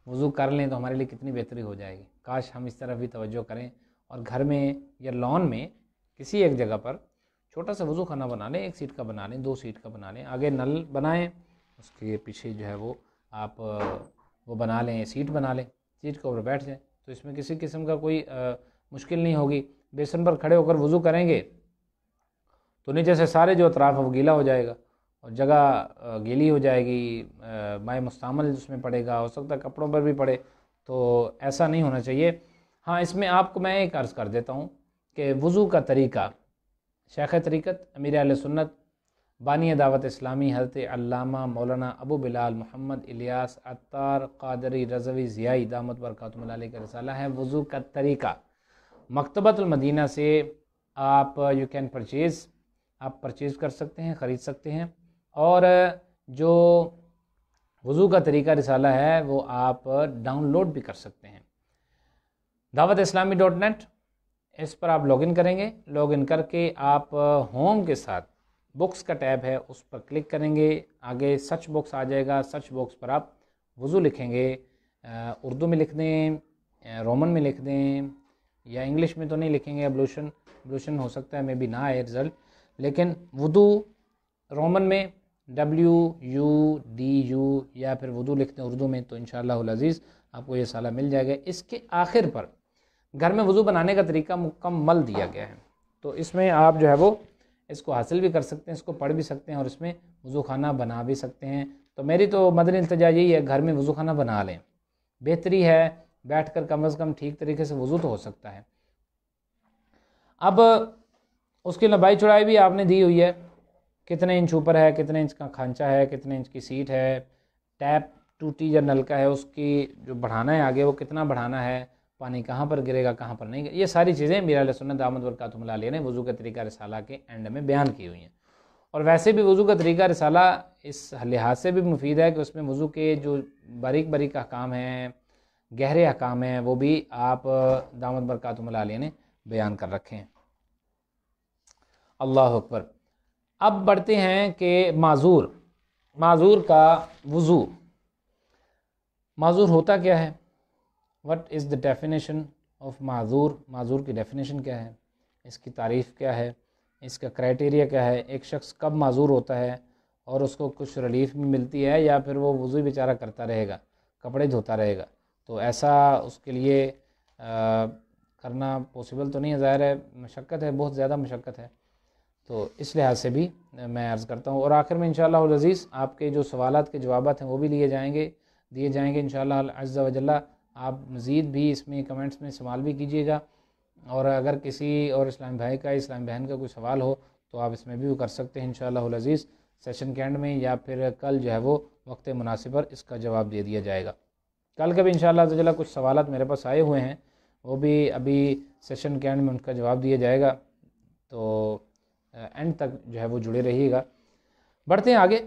وضو کر لیں تو ہمارے لیے کتنی بہتری ہو جائے گی۔ کاش ہم اس طرف بھی توجہ کریں، اور گھر میں یا لان میں کسی ایک جگہ پر چھوٹا سا وضو خانہ بنا لیں، 1 سیٹ کا بنا لیں، 2 سیٹ کا بنا لیں، آگے نل بنائیں، اس کے پیچھے جو ہے وہ آپ وہ بنا لیں، سیٹ بنا لیں، سیٹ کے اوپر بیٹھ جائیں، تو اس میں کسی قسم کا کوئی مشکل نہیں ہوگی۔ بیسن پر کھڑے ہو کر وضو کریں گے تو نیچے سے سارے جو اطراف ہے وہ گیلا ہو جائے گا، اور جگہ گیلی ہو جائے گی، مائع مستعمل اس میں پڑے گا، ہو سکتا ہے کپڑوں پر بھی پڑے، تو ایسا نہیں ہونا چاہیے۔ ہاں، اس میں آپ کو میں ایک عرض کر دیتا ہوں کہ وضو کا طریقہ، شیخ طریقت امیر اہل سنت بانی دعوت اسلامی حضرت علامہ مولانا ابو بلال محمد الیاس عطار قادری رضوی ضیائی دامت برکاتہم علیہ کا رسالہ ہے وضو کا طریقہ۔ مکتبۃ المدینہ سے آپ یو کین پرچیز، آپ پرچیز کر سکتے ہیں، خرید سکتے ہیں. اور جو وضو کا طریقہ رسالہ ہے وہ آپ ڈاؤن لوڈ بھی کر سکتے ہیں. dawat-islami.net، اس پر آپ لاگ ان کریں گے. لاگ ان کر کے آپ ہوم کے ساتھ بکس کا ٹیب ہے اس پر کلک کریں گے، آگے سرچ باکس آ جائے گا. سرچ باکس پر آپ وضو لکھیں گے، اردو میں لکھ دیں، رومن میں لکھ دیں، یا انگلش میں تو نہیں لکھیں گے. ابلوشن ہو سکتا ہے میں بھی نہ آئے رزلٹ، لیکن وضو رومن میں WUDU یا پھر وضو لکھتے ہیں اردو میں، تو انشاءاللہ العزیز آپ کو یہ رسالہ مل جائے گا. اس کے آخر پر گھر میں وضو بنانے کا طریقہ مکمل دیا گیا ہے، تو اس میں آپ جو ہے وہ اس کو حاصل بھی کر سکتے ہیں، اس کو پڑھ بھی سکتے ہیں، اور اس میں وضو خانہ بنا بھی سکتے ہیں. تو میری تو مدنی التجا یہی ہے، گھر میں وضو خانہ بنا لیں. بہتری ہے بیٹھ کر کم از کم ٹھیک طریقے سے وضو تو ہو سکتا ہے. اب اس کی لمبائی چوڑائی بھی آپ نے دی ہوئی ہے، کتنے انچ اوپر ہے، کتنے انچ کا کھانچا ہے، کتنے انچ کی سیٹ ہے، ٹیپ ٹوٹی یا نلکا ہے اس کی جو بڑھانا ہے آگے وہ کتنا بڑھانا ہے، پانی کہاں پر گرے گا کہاں پر نہیں گرے. یہ ساری چیزیں میرا اہل سنت دامت برکاتہم اللہ علیہ نے وضو کا طریقہ رسالہ کے اینڈ میں بیان کی ہوئی ہیں. اور ویسے بھی وضو کا طریقہ رسالہ اس لحاظ سے بھی مفید ہے کہ اس میں وضو کے جو باریک باریک احکام ہیں، گہرے احکام ہیں، وہ بھی آپ دامت برکاتہم اللہ علیہ نے بیان کر رکھے ہیں. اللہ اکبر. اب بڑھتے ہیں کہ معذور کا وضو. معذور ہوتا کیا ہے؟ What is the definition of معذور؟ معذور کی ڈیفینیشن کیا ہے؟ اس کی تعریف کیا ہے؟ اس کا کرائٹیریا کیا ہے؟ ایک شخص کب معذور ہوتا ہے اور اس کو کچھ ریلیف بھی ملتی ہے، یا پھر وہ وضو بیچارہ کرتا رہے گا، کپڑے دھوتا رہے گا؟ تو ایسا اس کے لیے کرنا پاسبل تو نہیں ہے، ظاہر ہے مشقت ہے، بہت زیادہ مشقت ہے. تو اس لحاظ سے بھی میں عرض کرتا ہوں. اور آخر میں انشاءاللہ العزیز آپ کے جو سوالات کے جوابات ہیں وہ بھی دیے جائیں گے انشاءاللہ عز و جل. آپ مزید بھی اس میں کمنٹس میں سوال بھی کیجیے گا، اور اگر کسی اور اسلام بھائی کا، اسلام بہن کا کوئی سوال ہو تو آپ اس میں بھی وہ کر سکتے ہیں انشاءاللہ العزیز سیشن کے اینڈ میں، یا پھر کل جو ہے وہ وقت مناسب پر اس کا جواب دے دیا جائے گا. کل کا بھی انشاءاللہ عز و جل کچھ سوالات میرے پاس آئے ہوئے ہیں، وہ بھی ابھی سیشن کے اینڈ میں ان کا جواب دیا جائے گا، تو اینڈ تک جو ہے وہ جڑے رہیے گا. بڑھتے ہیں آگے.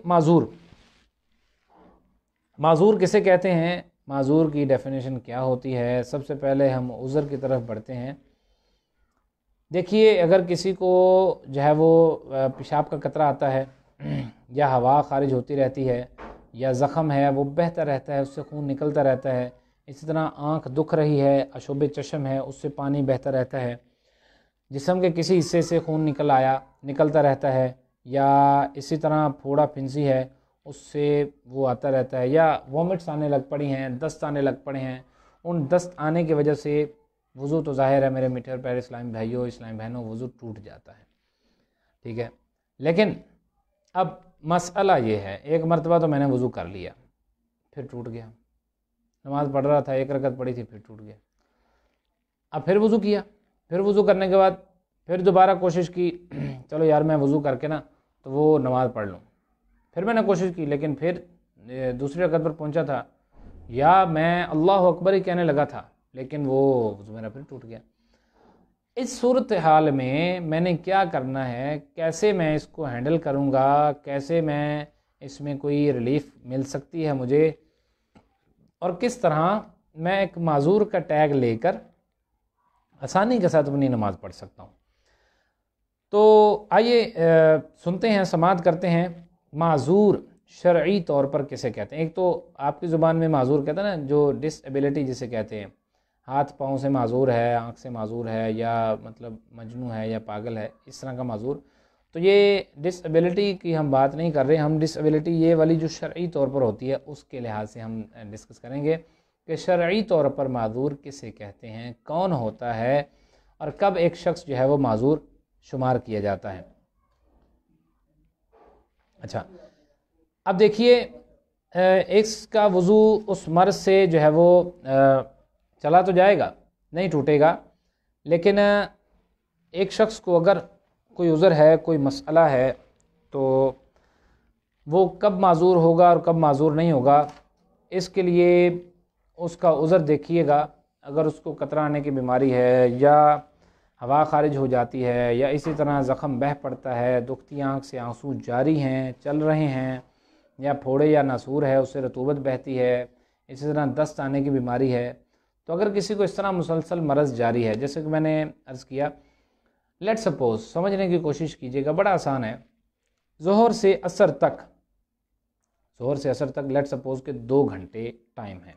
معذور کسے کہتے ہیں؟ معذور کی ڈیفینیشن کیا ہوتی ہے؟ سب سے پہلے ہم عذر کی طرف بڑھتے ہیں. دیکھیے، اگر کسی کو جو ہے وہ پیشاب کا قطرہ آتا ہے، یا ہوا خارج ہوتی رہتی ہے، یا زخم ہے وہ بہتا رہتا ہے، اس سے خون نکلتا رہتا ہے، اسی طرح آنکھ دکھ رہی ہے، اشوب چشم ہے، اس سے پانی بہتا رہتا ہے، جسم کے کسی حصے سے خون نکلتا رہتا ہے، یا اسی طرح پھوڑا پھنسی ہے اس سے وہ آتا رہتا ہے، یا وومٹس آنے لگ پڑی ہیں، دست آنے لگ پڑے ہیں، ان دست آنے کی وجہ سے وضو تو ظاہر ہے میرے میٹھے اور پیارے اسلام بھائیوں، اسلام بہنوں، وضو ٹوٹ جاتا ہے. ٹھیک ہے، لیکن اب مسئلہ یہ ہے، ایک مرتبہ تو میں نے وضو کر لیا، پھر ٹوٹ گیا. نماز پڑھ رہا تھا، ایک رکعت پڑھی تھی، پھر ٹوٹ گیا. اب پھر وضو کیا، پھر وضو کرنے کے بعد پھر دوبارہ کوشش کی، چلو یار میں وضو کر کے نا تو وہ نماز پڑھ لوں. پھر میں نے کوشش کی، لیکن پھر دوسری رکعت پر پہنچا تھا، یا میں اللہ اکبر ہی کہنے لگا تھا، لیکن وہ وضو میرا پھر ٹوٹ گیا. اس صورتحال میں نے کیا کرنا ہے، کیسے میں اس کو ہینڈل کروں گا، کیسے میں اس میں کوئی ریلیف مل سکتی ہے مجھے، اور کس طرح میں ایک معذور کا ٹیگ لے کر آسانی کے ساتھ اپنی نماز پڑھ سکتا ہوں. تو آئیے سنتے ہیں، سماعت کرتے ہیں. معذور شرعی طور پر کسے کہتے ہیں؟ ایک تو آپ کی زبان میں معذور کہتے ہیں نا، جو ڈس ایبلٹی جسے کہتے ہیں، ہاتھ پاؤں سے معذور ہے، آنکھ سے معذور ہے، یا مطلب مجنوں ہے یا پاگل ہے، اس طرح کا معذور. تو یہ ڈس ایبلٹی کی ہم بات نہیں کر رہے، ہم ڈس ایبلٹی یہ والی جو شرعی طور پر ہوتی ہے اس کے لحاظ سے ہم ڈسکس کریں گے کہ شرعی طور پر معذور کسے کہتے ہیں، کون ہوتا ہے، اور کب ایک شخص جو ہے وہ معذور شمار کیا جاتا ہے. اچھا، اب دیکھیے، ایک کا وضو اس مرض سے جو ہے وہ چلا تو جائے گا، نہیں ٹوٹے گا، لیکن ایک شخص کو اگر کوئی عذر ہے، کوئی مسئلہ ہے، تو وہ کب معذور ہوگا اور کب معذور نہیں ہوگا، اس کے لیے اس کا عذر دیکھیے گا. اگر اس کو قطرہ آنے کی بیماری ہے، یا ہوا خارج ہو جاتی ہے، یا اسی طرح زخم بہہ پڑتا ہے، دکھتی آنکھ سے آنسو جاری ہیں، چل رہے ہیں، یا پھوڑے یا ناسور ہے اس سے رطوبت بہتی ہے، اسی طرح دست آنے کی بیماری ہے، تو اگر کسی کو اس طرح مسلسل مرض جاری ہے، جیسے کہ میں نے عرض کیا، لیٹ سپوز سمجھنے کی کوشش کیجیے گا، بڑا آسان ہے، ظہر سے عصر تک لیٹ سپوز کہ 2 گھنٹے ٹائم ہے،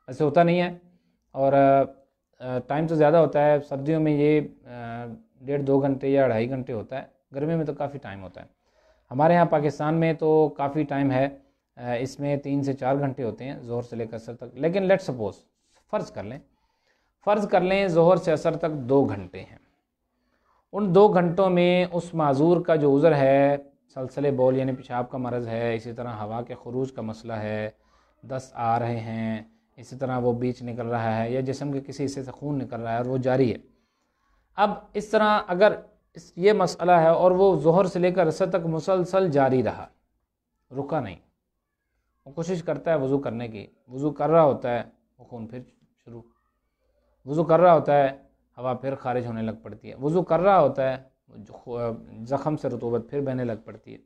ایسے ہوتا نہیں ہے، اور ٹائم تو زیادہ ہوتا ہے، سردیوں میں یہ 1.5-2 گھنٹے یا 2.5 گھنٹے ہوتا ہے، گرمی میں تو کافی ٹائم ہوتا ہے، ہمارے ہاں پاکستان میں تو کافی ٹائم ہے، اس میں 3 سے 4 گھنٹے ہوتے ہیں ظہر سے لے کر عصر تک، لیکن لیٹ سپوز فرض کر لیں ظہر سے عصر تک 2 گھنٹے ہیں، ان 2 گھنٹوں میں اس معذور کا جو عذر ہے، سلسلے بول یعنی پیشاب کا مرض ہے، اسی طرح ہوا کے خروج کا مسئلہ ہے، دست آ رہے ہیں، اسی طرح وہ بیچ نکل رہا ہے، یا جسم کے کسی حصے سے خون نکل رہا ہے اور وہ جاری ہے، اب اس طرح اگر یہ مسئلہ ہے اور وہ ظہر سے لے کر عصر تک مسلسل جاری رہا، رکا نہیں، وہ کوشش کرتا ہے وضو کرنے کی، وضو کر رہا ہوتا ہے، وہ خون پھر شروع، وضو کر رہا ہوتا ہے، ہوا پھر خارج ہونے لگ پڑتی ہے، وضو کر رہا ہوتا ہے، زخم سے رطوبت پھر بہنے لگ پڑتی ہے،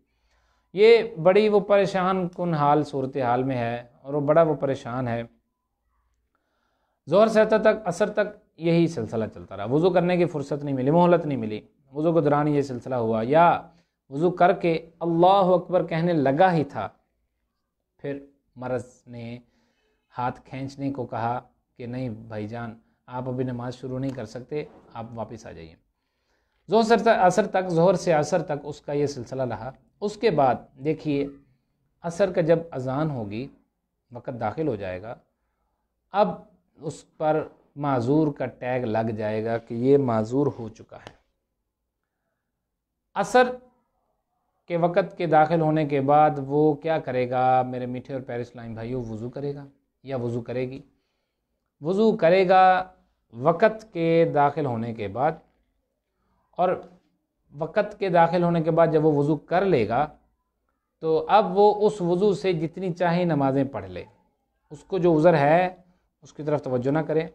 یہ بڑی وہ پریشان کن حال صورتحال میں ہے، اور وہ بڑا وہ پریشان ہے، ظہر سے عصر تک یہی سلسلہ چلتا رہا، وضو کرنے کی فرصت نہیں ملی، مہلت نہیں ملی، وضو کے دوران یہ سلسلہ ہوا، یا وضو کر کے اللہ اکبر کہنے لگا ہی تھا، پھر مرض نے ہاتھ کھینچنے کو کہا کہ نہیں بھائی جان آپ ابھی نماز شروع نہیں کر سکتے، آپ واپس آ جائیے، ظہر سے عصر تک اس کا یہ سلسلہ رہا، اس کے بعد دیکھیے عصر کا جب اذان ہوگی، وقت داخل ہو جائے گا، اب اس پر معذور کا ٹیگ لگ جائے گا کہ یہ معذور ہو چکا ہے، عصر کے وقت کے داخل ہونے کے بعد وہ کیا کرے گا میرے میٹھے اور پیارے اسلامی بھائیوں، وضو کرے گا یا وضو کرے گی، وضو کرے گا وقت کے داخل ہونے کے بعد، اور وقت کے داخل ہونے کے بعد جب وہ وضو کر لے گا تو اب وہ اس وضو سے جتنی چاہے نمازیں پڑھ لے، اس کو جو عذر ہے اس کی طرف توجہ نہ کرے،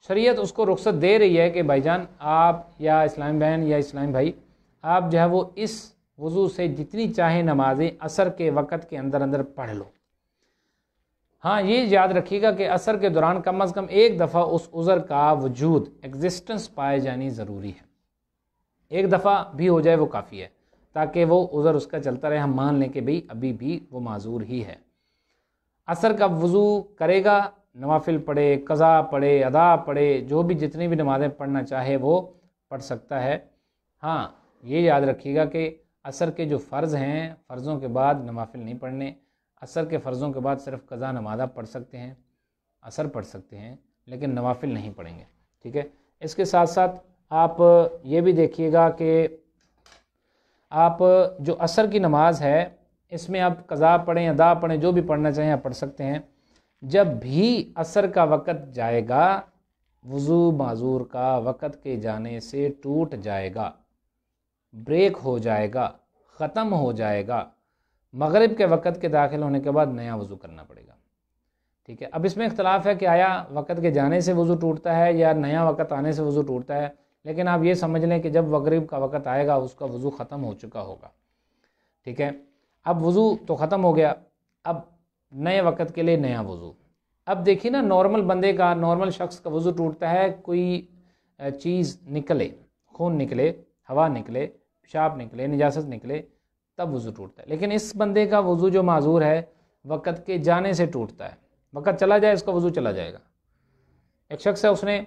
شریعت اس کو رخصت دے رہی ہے کہ بھائی جان آپ یا اسلامی بہن یا اسلامی بھائی آپ جو ہے وہ اس وضو سے جتنی چاہے نمازیں عصر کے وقت کے اندر پڑھ لو، ہاں یہ یاد رکھیے گا کہ عصر کے دوران کم از کم ایک دفعہ اس عذر کا وجود ایگزسٹنس پائے جانی ضروری ہے، ایک دفعہ بھی ہو جائے وہ کافی ہے، تاکہ وہ عذر اس کا چلتا رہے، ہم مان لیں کہ بھئی ابھی بھی وہ معذور ہی ہے، عصر کا وضو کرے گا، نوافل پڑھے، قضا پڑھے، ادا پڑھے، جو بھی جتنی بھی نمازیں پڑھنا چاہے وہ پڑھ سکتا ہے، ہاں یہ یاد رکھیے گا کہ عصر کے جو فرض ہیں، فرضوں کے بعد نوافل نہیں پڑھنے، عصر کے فرضوں کے بعد صرف قضا نمازہ پڑھ سکتے ہیں، عصر پڑھ سکتے ہیں، لیکن نوافل نہیں پڑھیں گے، ٹھیک ہے، اس کے ساتھ ساتھ آپ یہ بھی دیکھیے گا کہ آپ جو عصر کی نماز ہے اس میں آپ قضا پڑھیں، ادا پڑھیں، جو بھی پڑھنا چاہیں آپ پڑھ سکتے ہیں، جب بھی عصر کا وقت جائے گا وضو معذور کا وقت کے جانے سے ٹوٹ جائے گا، بریک ہو جائے گا، ختم ہو جائے گا، مغرب کے وقت کے داخل ہونے کے بعد نیا وضو کرنا پڑے گا، ٹھیک ہے، اب اس میں اختلاف ہے کہ آیا وقت کے جانے سے وضو ٹوٹتا ہے یا نیا وقت آنے سے وضو ٹوٹتا ہے، لیکن آپ یہ سمجھ لیں کہ جب مغرب کا وقت آئے گا اس کا وضو ختم ہو چکا ہوگا، ٹھیک ہے، اب وضو تو ختم ہو گیا، اب نئے وقت کے لیے نیا وضو، اب دیکھیے نا نارمل بندے کا، نارمل شخص کا وضو ٹوٹتا ہے کوئی چیز نکلے، خون نکلے، ہوا نکلے، پیشاب نکلے، نجاست نکلے، تب وضو ٹوٹتا ہے، لیکن اس بندے کا وضو جو معذور ہے وقت کے جانے سے ٹوٹتا ہے، وقت چلا جائے اس کا وضو چلا جائے گا، ایک شخص ہے اس نے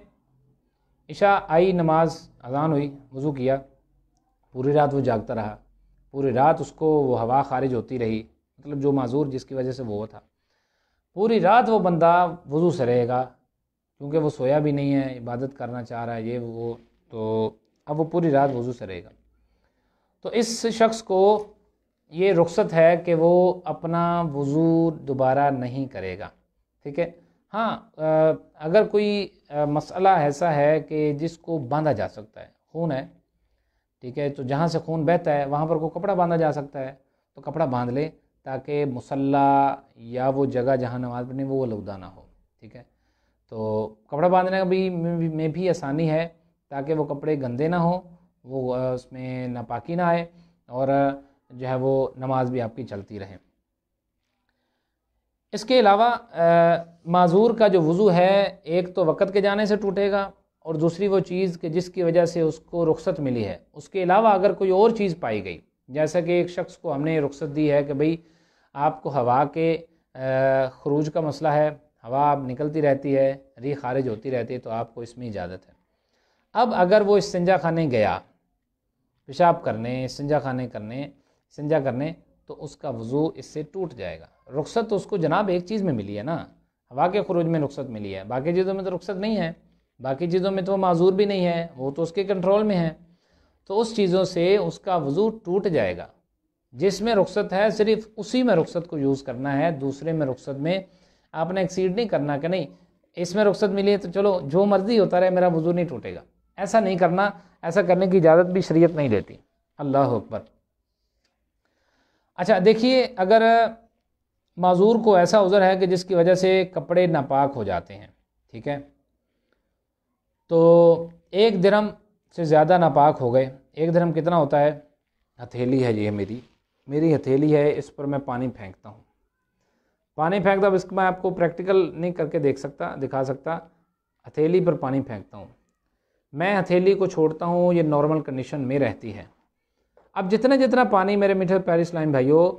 عشاء آئی، نماز اذان ہوئی، وضو کیا، پوری رات وہ جاگتا رہا، پوری رات اس کو وہ ہوا خارج ہوتی رہی، مطلب جو معذور جس کی وجہ سے وہ تھا، پوری رات وہ بندہ وضو سے رہے گا، کیونکہ وہ سویا بھی نہیں ہے، عبادت کرنا چاہ رہا ہے یہ وہ، تو اب وہ پوری رات وضو سے رہے گا، تو اس شخص کو یہ رخصت ہے کہ وہ اپنا وضو دوبارہ نہیں کرے گا، ٹھیک ہے، ہاں اگر کوئی مسئلہ ایسا ہے کہ جس کو باندھا جا سکتا ہے، خون ہے، ٹھیک ہے، تو جہاں سے خون بہتا ہے وہاں پر کوئی کپڑا باندھا جا سکتا ہے تو کپڑا باندھ لے تاکہ مصلی یا وہ جگہ جہاں نماز پڑھنی وہ آلودہ نہ ہو، ٹھیک ہے، تو کپڑا باندھنے میں بھی آسانی ہے تاکہ وہ کپڑے گندے نہ ہوں، وہ اس میں ناپاکی نہ آئے، اور جو ہے وہ نماز بھی آپ کی چلتی رہے۔ اس کے علاوہ معذور کا جو وضو ہے، ایک تو وقت کے جانے سے ٹوٹے گا، اور دوسری وہ چیز کہ جس کی وجہ سے اس کو رخصت ملی ہے، اس کے علاوہ اگر کوئی اور چیز پائی گئی، جیسا کہ ایک شخص کو ہم نے رخصت دی ہے کہ بھئی آپ کو ہوا کے خروج کا مسئلہ ہے، ہوا نکلتی رہتی ہے، ریح خارج ہوتی رہتی ہے، تو آپ کو اس میں اجازت ہے۔ اب اگر وہ استنجا خانے گیا پیشاب کرنے، استنجا کرنے، تو اس کا وضو اس سے ٹوٹ جائے گا۔ رخصت تو اس کو جناب ایک چیز میں ملی ہے نا، ہوا کے خروج میں رخصت ملی ہے، باقی چیزوں میں تو رخصت نہیں ہے، باقی چیزوں میں تو معذور بھی نہیں ہے، وہ تو اس کے کنٹرول میں ہے، تو اس چیزوں سے اس کا وضو ٹوٹ جائے گا۔ جس میں رخصت ہے صرف اسی میں رخصت کو یوز کرنا ہے، دوسرے میں رخصت میں آپ نے ایکسیڈ نہیں کرنا کہ نہیں اس میں رخصت ملی ہے تو چلو جو مرضی ہوتا رہے، میرا وضو نہیں ٹوٹے گا، ایسا نہیں کرنا، ایسا کرنے کی اجازت بھی شریعت نہیں دیتی۔ اللہ اکبر۔ اچھا دیکھیے، اگر معذور کو ایسا عذر ہے کہ جس کی وجہ سے کپڑے ناپاک ہو جاتے ہیں، ٹھیک ہے، تو 1 درہم سے زیادہ ناپاک ہو گئے۔ 1 درہم کتنا ہوتا ہے؟ ہتھیلی ہے، یہ میری ہتھیلی ہے، اس پر میں پانی پھینکتا ہوں، اب اس کو میں آپ کو پریکٹیکل نہیں کر کے دکھا سکتا، ہتھیلی پر پانی پھینکتا ہوں، میں ہتھیلی کو چھوڑتا ہوں، یہ نارمل کنڈیشن میں رہتی ہے۔ اب جتنا پانی میرے میٹھے پیارے اسلام بھائیوں،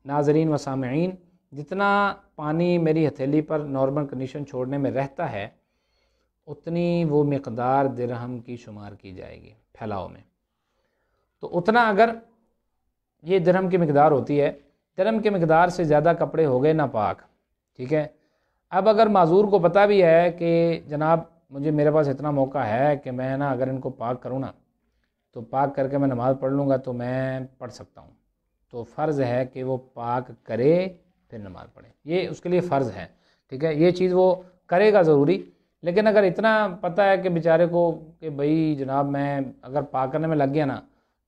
ناظرین و سامعین، جتنا پانی میری ہتھیلی پر نارمل کنڈیشن چھوڑنے میں رہتا ہے، اتنی وہ مقدار درہم کی شمار کی جائے گی پھیلاؤ میں۔ تو اتنا اگر یہ درہم کی مقدار ہوتی ہے، درہم کی مقدار سے زیادہ کپڑے ہو گئے ناپاک، ٹھیک ہے۔ اب اگر معذور کو پتہ بھی ہے کہ جناب میرے پاس اتنا موقع ہے کہ میں اگر ان کو پاک کروں نا تو پاک کر کے میں نماز پڑھ لوں گا تو میں پڑھ سکتا ہوں، تو فرض ہے کہ وہ پاک کرے پھر نماز پڑھے، یہ اس کے لیے فرض ہے، ٹھیک ہے، یہ چیز وہ کرے گا ضروری۔ لیکن اگر اتنا پتہ ہے کہ بیچارے کو کہ بھئی جناب میں اگر پاک کرنے میں لگ گیا نا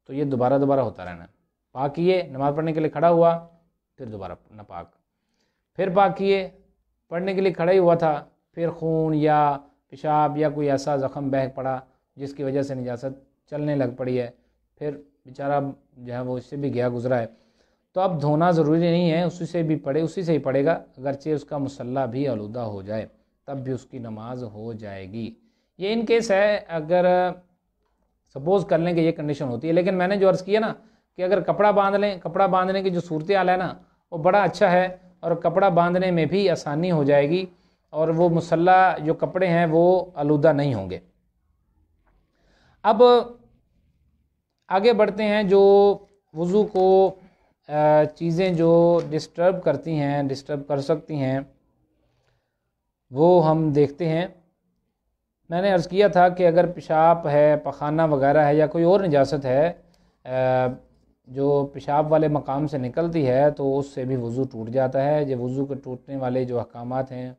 تو یہ دوبارہ ہوتا رہنا ہے، پاک کیے، نماز پڑھنے کے لیے کھڑا ہوا، پھر دوبارہ ناپاک، پھر پاک کیے، پڑھنے کے لیے کھڑا ہی ہوا تھا، پھر خون یا پیشاب یا کوئی ایسا زخم بہہ پڑا جس کی وجہ سے نجاست چلنے لگ پڑی ہے، پھر بیچارہ جو ہے وہ اس سے بھی گیا گزرا ہے، تو اب دھونا ضروری نہیں ہے، اسی سے ہی پڑھے گا، اگرچہ اس کا مصلی بھی آلودہ ہو جائے تب بھی اس کی نماز ہو جائے گی۔ یہ ان کیس ہے اگر سپوز کر لیں کہ یہ کنڈیشن ہوتی ہے۔ لیکن میں نے جو عرض کیا نا کہ اگر کپڑا باندھ لیں، کپڑا باندھنے کی جو صورتحال ہے نا وہ بڑا اچھا ہے، اور کپڑا باندھنے میں بھی آسانی ہو جائے گی، اور وہ مصلی جو کپڑے ہیں وہ آلودہ نہیں ہوں گے۔ اب آگے بڑھتے ہیں، جو وضو کو چیزیں جو ڈسٹرب کر سکتی ہیں وہ ہم دیکھتے ہیں۔ میں نے عرض کیا تھا کہ اگر پیشاب ہے، پخانہ وغیرہ ہے، یا کوئی اور نجاست ہے جو پیشاب والے مقام سے نکلتی ہے تو اس سے بھی وضو ٹوٹ جاتا ہے۔ یہ وضو کے ٹوٹنے والے جو احکامات ہیں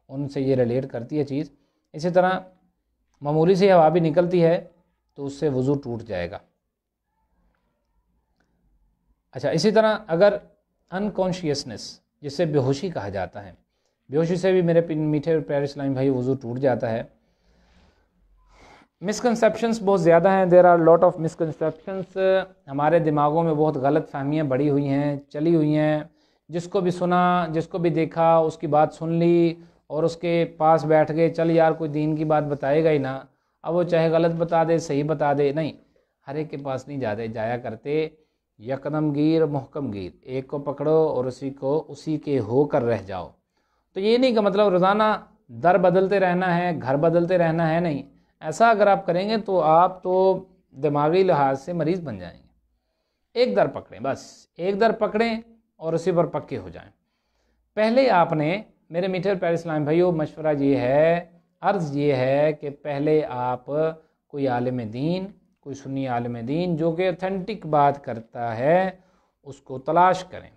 ان سے یہ ریلیٹ کرتی ہے چیز۔ اسی طرح معمولی سی ہوا بھی نکلتی ہے تو اس سے وضو ٹوٹ جائے گا۔ اچھا، اسی طرح اگر انکانشیسنس، جسے بے ہوشی کہا جاتا ہے، بے ہوشی سے بھی میرے میٹھے اور پیارے اسلامی بھائی وضو ٹوٹ جاتا ہے۔ مسکنسیپشنس بہت زیادہ ہیں، there are lot of misconceptions, ہمارے دماغوں میں بہت غلط فہمیاں بڑھی ہوئی ہیں، چلی ہوئی ہیں، جس کو بھی سنا، جس کو بھی دیکھا اس کی بات سن لی اور اس کے پاس بیٹھ گئے، چل یار کوئی دین کی بات بتائے گا ہی نا، اب وہ چاہے غلط بتا دے صحیح بتا دے، نہیں، ہر ایک کے پاس نہیں جایا کرتے، یکدم گیر محکم گیر، ایک کو پکڑو اور اسی کے ہو کر رہ جاؤ۔ تو یہ نہیں کہ مطلب روزانہ در بدلتے رہنا ہے، گھر بدلتے رہنا ہے، نہیں، ایسا اگر آپ کریں گے تو آپ تو دماغی لحاظ سے مریض بن جائیں گے۔ ایک در پکڑیں، بس ایک در پکڑیں اور اسی پر پکے ہو جائیں۔ پہلے آپ نے میرے میٹھے اور پیارے اسلام بھائیو، مشورہ یہ ہے، عرض یہ ہے کہ پہلے آپ کوئی عالم دین، کوئی سنی عالم دین جو کہ اوتھینٹک بات کرتا ہے اس کو تلاش کریں،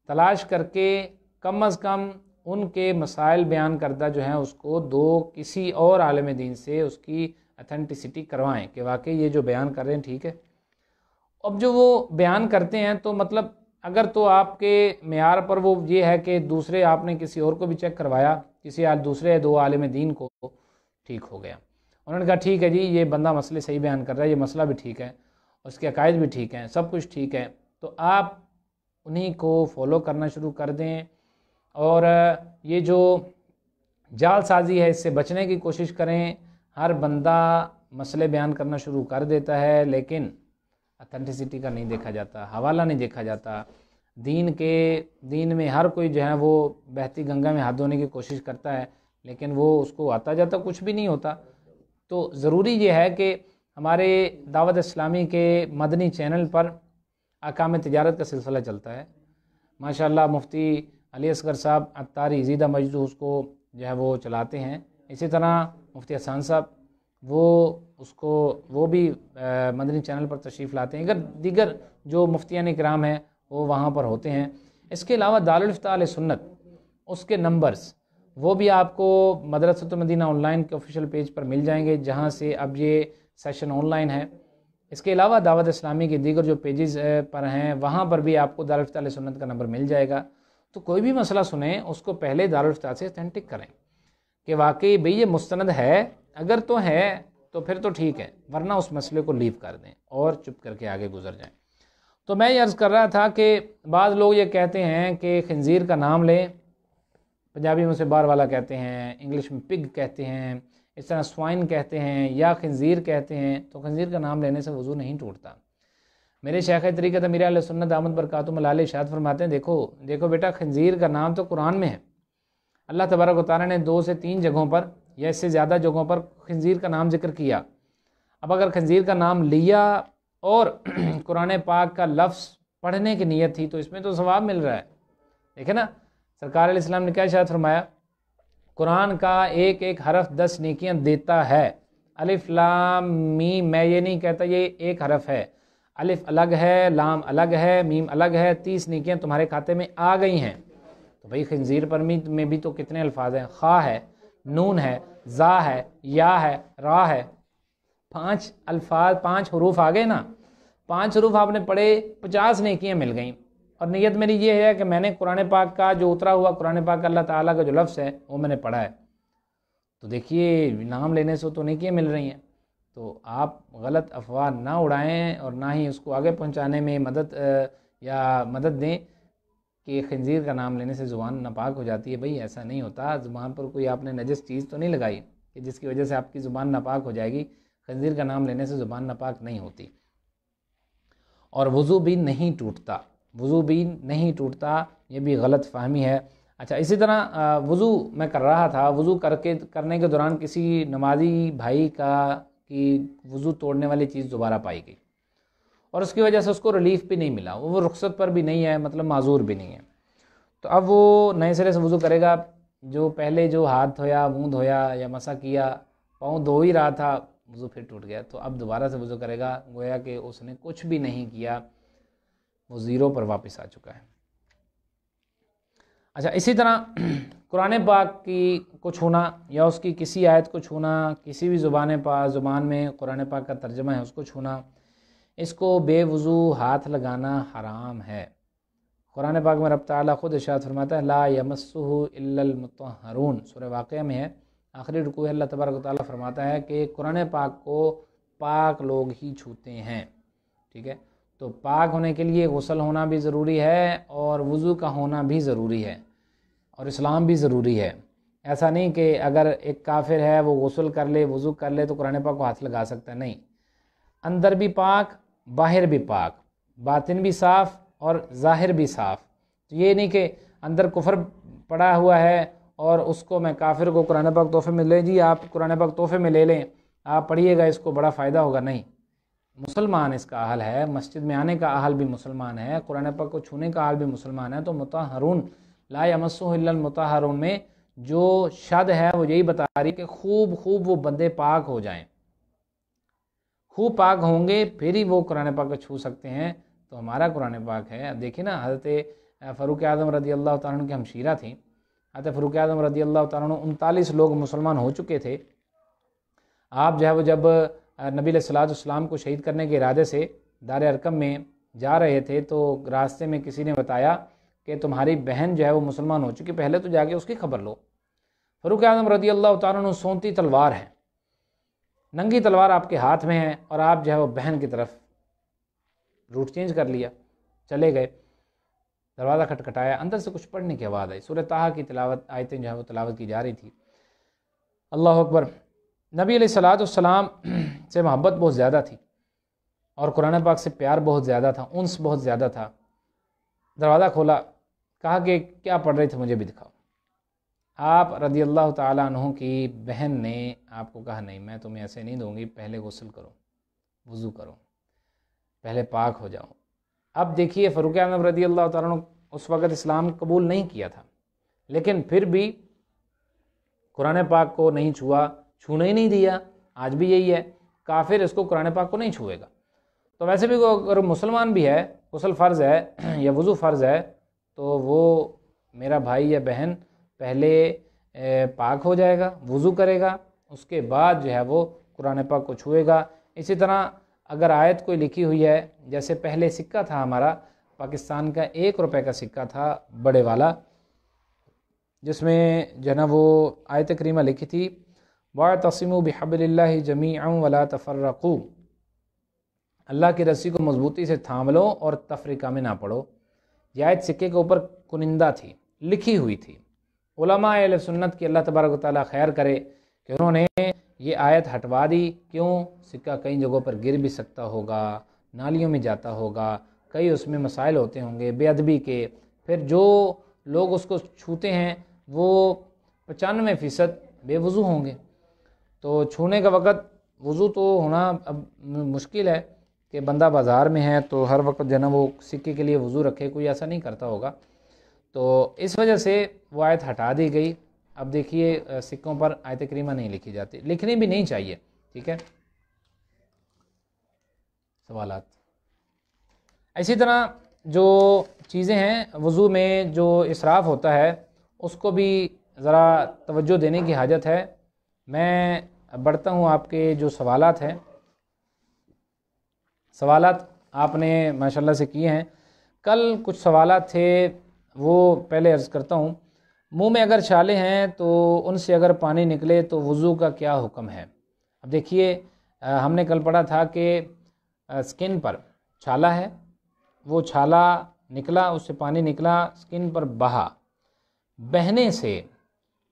تلاش کر کے کم از کم ان کے مسائل بیان کردہ جو ہیں اس کو کسی اور عالم دین سے اس کی اتھینٹسٹی کروائیں کہ واقعی یہ جو بیان کر رہے ہیں ٹھیک ہے۔ اب جو وہ بیان کرتے ہیں تو مطلب اگر تو آپ کے معیار پر وہ یہ ہے کہ دوسرے آپ نے کسی اور کو بھی چیک کروایا، کسی دوسرے 2 عالم دین کو، ٹھیک ہو گیا، انہوں نے کہا ٹھیک ہے جی، یہ بندہ مسئلے صحیح بیان کر رہا ہے، یہ مسئلہ بھی ٹھیک ہے، اس کے عقائد بھی ٹھیک ہیں، سب کچھ ٹھیک ہے، تو آپ انہی کو فالو کرنا شروع کر دیں، اور یہ جو جال سازی ہے اس سے بچنے کی کوشش کریں۔ ہر بندہ مسئلے بیان کرنا شروع کر دیتا ہے، لیکن اتھینٹسٹی کا نہیں دیکھا جاتا، حوالہ نہیں دیکھا جاتا۔ دین میں ہر کوئی جو ہے وہ بہتی گنگا میں ہاتھ دھونے کی کوشش کرتا ہے، لیکن وہ اس کو آتا جاتا کچھ بھی نہیں ہوتا۔ تو ضروری یہ ہے کہ ہمارے دعوت اسلامی کے مدنی چینل پر احکام تجارت کا سلسلہ چلتا ہے۔ ماشاءاللہ مفتی علی اصغر صاحب عطاری زیدہ مجد اس کو جو ہے وہ چلاتے ہیں، اسی طرح مفتی حسان صاحب وہ بھی مدنی چینل پر تشریف لاتے ہیں، دیگر جو مفتیان کرام ہیں وہ وہاں پر ہوتے ہیں۔ اس کے علاوہ دارالفتاء اہل سنت، اس کے نمبرز وہ بھی آپ کو مدرسۃ المدینہ آن لائن کے آفیشیل پیج پر مل جائیں گے، جہاں سے اب یہ سیشن آن لائن ہے۔ اس کے علاوہ دعوت اسلامی کے دیگر جو پیجز پر ہیں وہاں پر بھی آپ کو دارالفتاء اہل سنت کا نمبر مل جائے گا۔ تو کوئی بھی مسئلہ سنیں اس کو پہلے دارالفتاء سے اتھینٹک کریں کہ واقعی بھئی یہ مستند ہے، اگر تو ہے تو پھر تو ٹھیک ہے، ورنہ اس مسئلے کو لیو کر دیں اور چپ کر کے آگے گزر جائیں۔ تو میں یہ عرض کر رہا تھا کہ بعض لوگ یہ کہتے ہیں کہ خنزیر کا نام لیں، پنجابی میں اسے بار والا کہتے ہیں، انگلش میں پگ کہتے ہیں، اس طرح سوائن کہتے ہیں یا خنزیر کہتے ہیں، تو خنزیر کا نام لینے سے وضو نہیں ٹوٹتا۔ میرے شیخ طریقت امیر اہل سنت دامت برکاتہم العالیہ ارشاد فرماتے ہیں، دیکھو بیٹا، خنزیر کا نام تو قرآن میں ہے، اللہ تبارک و تعالیٰ نے 2 سے 3 جگہوں پر یا اس سے زیادہ جگہوں پر خنزیر کا نام ذکر کیا۔ اب اگر خنزیر کا نام لیا اور قرآن پاک کا لفظ پڑھنے کی نیت تھی تو اس میں تو ثواب مل رہا ہے۔ دیکھیں نا، سرکار علیہ السلام نے کیا ارشاد فرمایا، قرآن کا ایک ایک حرف 10 نیکیاں دیتا ہے۔ الف لام میم، میں یہ نہیں کہتا یہ ایک حرف ہے، الف الگ ہے، لام الگ ہے، میم الگ ہے، 30 نیکیاں تمہارے کھاتے میں آ گئی ہیں۔ تو بھئی خنزیر پر میں بھی تو کتنے الفاظ ہیں، خا ہے، نون ہے، زا ہے، یا ہے، را ہے، 5 الفاظ، 5 حروف آ گئے نا، 5 حروف آپ نے پڑھے، 50 نیکیاں مل گئیں۔ اور نیت میری یہ ہے کہ میں نے قرآن پاک کا جو اترا ہوا قرآن پاک کا اللہ تعالیٰ کا جو لفظ ہے وہ میں نے پڑھا ہے، تو دیکھیے نام لینے سے تو نیکیاں مل رہی ہیں۔ تو آپ غلط افواہ نہ اڑائیں اور نہ ہی اس کو آگے پہنچانے میں مدد دیں کہ خنزیر کا نام لینے سے زبان ناپاک ہو جاتی ہے۔ بھئی ایسا نہیں ہوتا، زبان پر کوئی آپ نے نجس چیز تو نہیں لگائی کہ جس کی وجہ سے آپ کی زبان ناپاک ہو جائے گی۔ خنزیر کا نام لینے سے زبان ناپاک نہیں ہوتی، اور وضو بھی نہیں ٹوٹتا، یہ بھی غلط فہمی ہے۔ اچھا، اسی طرح وضو میں کر رہا تھا، وضو کرنے کے دوران کسی نمازی بھائی کی وضو توڑنے والی چیز دوبارہ پائی گئی، اور اس کی وجہ سے اس کو ریلیف بھی نہیں ملا، وہ رخصت پر بھی نہیں ہے، مطلب معذور بھی نہیں ہے۔ تو اب وہ نئے سرے سے وضو کرے گا، جو پہلے جو ہاتھ دھویا، منہ دھویا یا مسح کیا، پاؤں دھو ہی رہا تھا، وضو پھر ٹوٹ گیا، تو اب دوبارہ سے وضو کرے گا، گویا کہ اس نے کچھ بھی نہیں کیا، وہ زیرو پر واپس آ چکا ہے۔ اچھا، اسی طرح قرآن پاک کو چھونا یا اس کی کسی آیت کو چھونا، کسی بھی زبان میں قرآن پاک کا ترجمہ ہے اس کو چھونا، اس کو بے وضو ہاتھ لگانا حرام ہے۔ قرآن پاک میں رب تعالیٰ خود ارشاد فرماتا ہے، لا یمسہ الا المطہرون، سورہ واقعہ میں ہے، آخری رکوع ہے، اللہ تبارک و تعالیٰ فرماتا ہے کہ قرآن پاک کو پاک لوگ ہی چھوتے ہیں۔ ٹھیک ہے، تو پاک ہونے کے لیے غسل ہونا بھی ضروری ہے اور وضو کا ہونا بھی ضروری ہے، اور اسلام بھی ضروری ہے۔ ایسا نہیں کہ اگر ایک کافر ہے وہ غسل کر لے، وضو کر لے تو قرآن پاک کو ہاتھ لگا سکتا ہے، نہیں، اندر بھی پاک، باہر بھی پاک، باطن بھی صاف اور ظاہر بھی صاف۔ تو یہ نہیں کہ اندر کفر پڑا ہوا ہے اور اس کو میں کافر کو قرآن پاک تحفے میں لے جی آپ قرآن پاک تحفے میں لے لیں، آپ پڑھیے گا، اس کو بڑا فائدہ ہوگا، نہیں۔ مسلمان اس کا اہل ہے، مسجد میں آنے کا اہل بھی مسلمان ہے، قرآن پاک کو چھونے کا اہل بھی مسلمان ہے، تو مطہرون لا یمسہ الا المطہرون میں جو شد ہے وہ یہی بتا رہی کہ خوب وہ بندے پاک ہو جائیں، خوب پاک ہوں گے پھر ہی وہ قرآن پاک کو چھو سکتے ہیں۔ تو ہمارا قرآن پاک ہے، اب دیکھیں نا، حضرت فاروق اعظم رضی اللہ تعالیٰ عنہ کی ہمشیرہ تھیں، حضرت فاروق اعظم رضی اللہ تعالیٰ عنہ 39 لوگ مسلمان ہو چکے تھے۔ آپ جو ہے وہ جب نبی علیہ السلام کو شہید کرنے کے ارادے سے دار ارقم میں جا رہے تھے تو راستے میں کسی نے بتایا کہ تمہاری بہن جو ہے وہ مسلمان ہو چکی، پہلے تو جا کے اس کی خبر لو۔ فاروق اعظم رضی اللہ تعالیٰ عنہ سونتی تلوار ہے، ننگی تلوار آپ کے ہاتھ میں ہے اور آپ جو ہے وہ بہن کی طرف روٹ چینج کر لیا، چلے گئے، دروازہ کھٹکھٹایا، اندر سے کچھ پڑھنے کی آواز آئی، سورہ طٰہٰ کی تلاوت، آیتیں جو ہے وہ تلاوت کی جا رہی تھی۔ اللہ اکبر۔ نبی علیہ الصلوۃ والسلام سے محبت بہت زیادہ تھی اور قرآن پاک سے پیار بہت زیادہ تھا، انس بہت زیادہ تھا۔ دروازہ کھولا، کہا کہ کیا پڑھ رہے تھے مجھے بھی دکھاؤ۔ آپ رضی اللہ تعالیٰ عنہ کی بہن نے آپ کو کہا نہیں، میں تمہیں ایسے نہیں دوں گی، پہلے غسل کرو، وضو کرو، پہلے پاک ہو جاؤ۔ اب دیکھیے فاروق اعظم رضی اللہ تعالیٰ عنہ اس وقت اسلام قبول نہیں کیا تھا، لیکن پھر بھی قرآن پاک کو نہیں چھوا، چھونے ہی نہیں دیا۔ آج بھی یہی ہے، کافر اس کو قرآن پاک کو نہیں چھوئے گا۔ تو ویسے بھی اگر مسلمان بھی ہے، غسل فرض ہے یا وضو فرض ہے، تو وہ میرا بھائی یا بہن پہلے پاک ہو جائے گا، وضو کرے گا، اس کے بعد جو ہے وہ قرآن پاک کو چھوئے گا۔ اسی طرح اگر آیت کوئی لکھی ہوئی ہے، جیسے پہلے سکہ تھا ہمارا پاکستان کا 1 روپے کا سکہ تھا بڑے والا، جس میں جو ہے نا وہ آیت کریمہ لکھی تھی وَاعْتَصِمُوا بِحَبْلِ اللَّهِ جَمِيعًا وَلَا تَفَرَّقُوا، اللہ کی رسی کو مضبوطی سے تھام لو اور تفریقہ میں نہ پڑو۔ یہ آیت سکے کے اوپر کنندہ تھی، لکھی ہوئی تھی۔ علماء اہل سنت کی اللہ تبارک و تعالیٰ خیر کرے کہ انہوں نے یہ آیت ہٹوا دی۔ کیوں؟ سکہ کئی جگہوں پر گر بھی سکتا ہوگا، نالیوں میں جاتا ہوگا، کئی اس میں مسائل ہوتے ہوں گے بے ادبی کے، پھر جو لوگ اس کو چھوتے ہیں وہ 95% بے وضو ہوں گے۔ تو چھونے کا وقت وضو تو ہونا اب مشکل ہے کہ بندہ بازار میں ہے تو ہر وقت جو ہے نا وہ سکے کے لیے وضو رکھے، کوئی ایسا نہیں کرتا ہوگا، تو اس وجہ سے وہ آیت ہٹا دی گئی۔ اب دیکھیے سکوں پر آیت کریمہ نہیں لکھی جاتی، لکھنی بھی نہیں چاہیے، ٹھیک ہے۔ سوالات اسی طرح جو چیزیں ہیں وضو میں جو اسراف ہوتا ہے اس کو بھی ذرا توجہ دینے کی حاجت ہے۔ میں بڑھتا ہوں آپ کے جو سوالات ہیں، سوالات آپ نے ماشاءاللہ سے کیے ہیں۔ کل کچھ سوالات تھے وہ پہلے عرض کرتا ہوں۔ منہ میں اگر چھالے ہیں تو ان سے اگر پانی نکلے تو وضو کا کیا حکم ہے؟ اب دیکھیے ہم نے کل پڑھا تھا کہ سکن پر چھالا ہے، وہ چھالا نکلا، اس سے پانی نکلا، سکن پر بہنے سے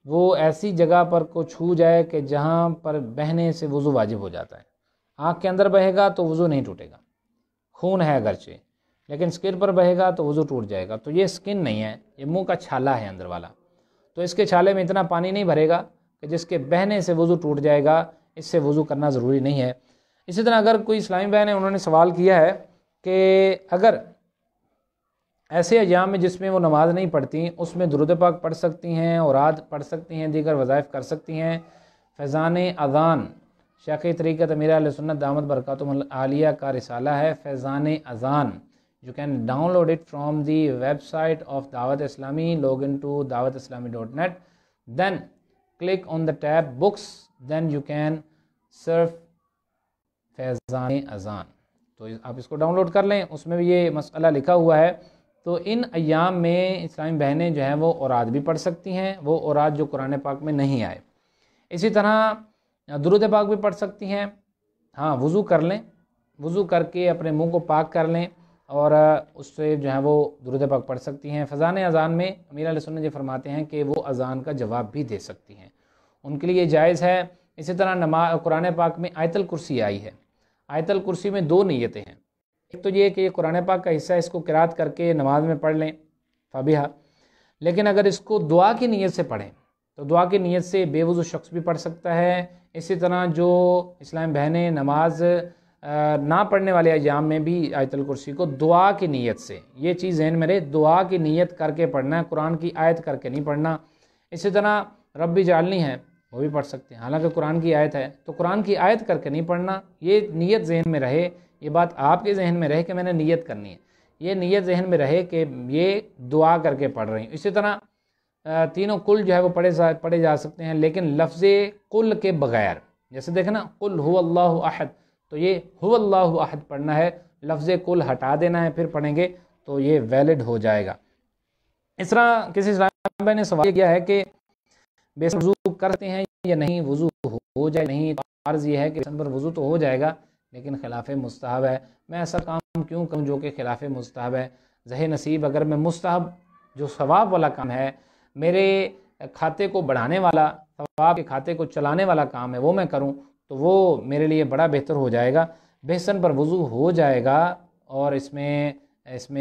وہ ایسی جگہ پر کو چھو جائے کہ جہاں پر بہنے سے وضو واجب ہو جاتا ہے۔ آنکھ کے اندر بہے گا تو وضو نہیں ٹوٹے گا، خون ہے اگرچہ، لیکن سکن پر بہے گا تو وضو ٹوٹ جائے گا۔ تو یہ سکن نہیں ہے، یہ منہ کا چھالا ہے اندر والا، تو اس کے چھالے میں اتنا پانی نہیں بھرے گا کہ جس کے بہنے سے وضو ٹوٹ جائے گا، اس سے وضو کرنا ضروری نہیں ہے۔ اسی طرح اگر کوئی اسلامی بہن ہے، انہوں نے سوال کیا ہے کہ اگر ایسے ایام میں جس میں وہ نماز نہیں پڑھتی اس میں درود پاک پڑھ سکتی ہیں، اوراد پڑھ سکتی ہیں، دیگر وظائف کر سکتی ہیں۔ فیضان اذان شیخ طریقت امیر اہل سنت دامت برکاتہم العالیہ کا رسالہ ہے، فیضان اذان۔ You can download it from the website of Dawat Islami. Log into dawatislami.net. Then click on the tab books. Then you can surf فیضان اذان، تو آپ اس کو ڈاؤن لوڈ کر لیں، اس میں بھی یہ مسئلہ لکھا ہوا ہے۔ تو ان ایام میں اسلامی بہنیں جو ہیں وہ اوراد بھی پڑھ سکتی ہیں، وہ اوراد جو قرآن پاک میں نہیں آئے۔ اسی طرح درود پاک بھی پڑھ سکتی ہیں۔ ہاں وضو کر لیں، وضو کر کے اپنے منہ کو پاک کر لیں اور اس سے جو ہے وہ درود پاک پڑھ سکتی ہیں۔ فیضان اذان میں امیر علیہ سنت یہ فرماتے ہیں کہ وہ اذان کا جواب بھی دے سکتی ہیں، ان کے لیے جائز ہے۔ اسی طرح قرآن پاک میں آیت الکرسی آئی ہے۔ آیت الکرسی میں 2 نیتیں ہیں، ایک تو یہ کہ یہ قرآن پاک کا حصہ، اس کو قرات کر کے نماز میں پڑھ لیں فبیہا، لیکن اگر اس کو دعا کی نیت سے پڑھیں تو دعا کی نیت سے بے وضو شخص بھی پڑھ سکتا ہے۔ اسی طرح جو اسلام بہنیں نماز نہ پڑھنے والے ایام میں بھی آیت الکرسی کو دعا کی نیت سے، یہ چیز ذہن میں رہے، دعا کی نیت کر کے پڑھنا ہے، قرآن کی آیت کر کے نہیں پڑھنا۔ اسی طرح رب اجعلنی ہے، وہ بھی پڑھ سکتے ہیں، حالانکہ قرآن کی آیت ہے، تو قرآن کی آیت کر کے نہیں پڑھنا، یہ نیت ذہن میں رہے، یہ بات آپ کے ذہن میں رہے کہ میں نے نیت کرنی ہے، یہ نیت ذہن میں رہے کہ یہ دعا کر کے پڑھ رہی ہوں۔ اسی طرح تینوں کل جو ہے وہ پڑھے جا سکتے ہیں، لیکن لفظ کل کے بغیر، جیسے دیکھیں نا قل هو اللہ احد، تو یہ هو اللہ احد پڑھنا ہے، لفظ کل ہٹا دینا ہے، پھر پڑھیں گے تو یہ ویلڈ ہو جائے گا۔ اس طرح کسی اسلامی بھائی نے سوال کیا ہے کہ بے وضو کرتے ہیں یا نہیں، وضو ہو جائے نہیں، عرض یہ ہے کہ بیسن پر وضو تو ہو جائے گا لیکن خلاف مستحب ہے۔ میں ایسا کام کیوں کروں جو کہ خلاف مستحب ہے؟ زہ نصیب اگر میں مستحب جو ثواب والا کام ہے، میرے کھاتے کو بڑھانے والا، ثواب کے کھاتے کو چلانے والا کام ہے، وہ میں کروں تو وہ میرے لیے بڑا بہتر ہو جائے گا۔ بیسن پر وضو ہو جائے گا اور اس میں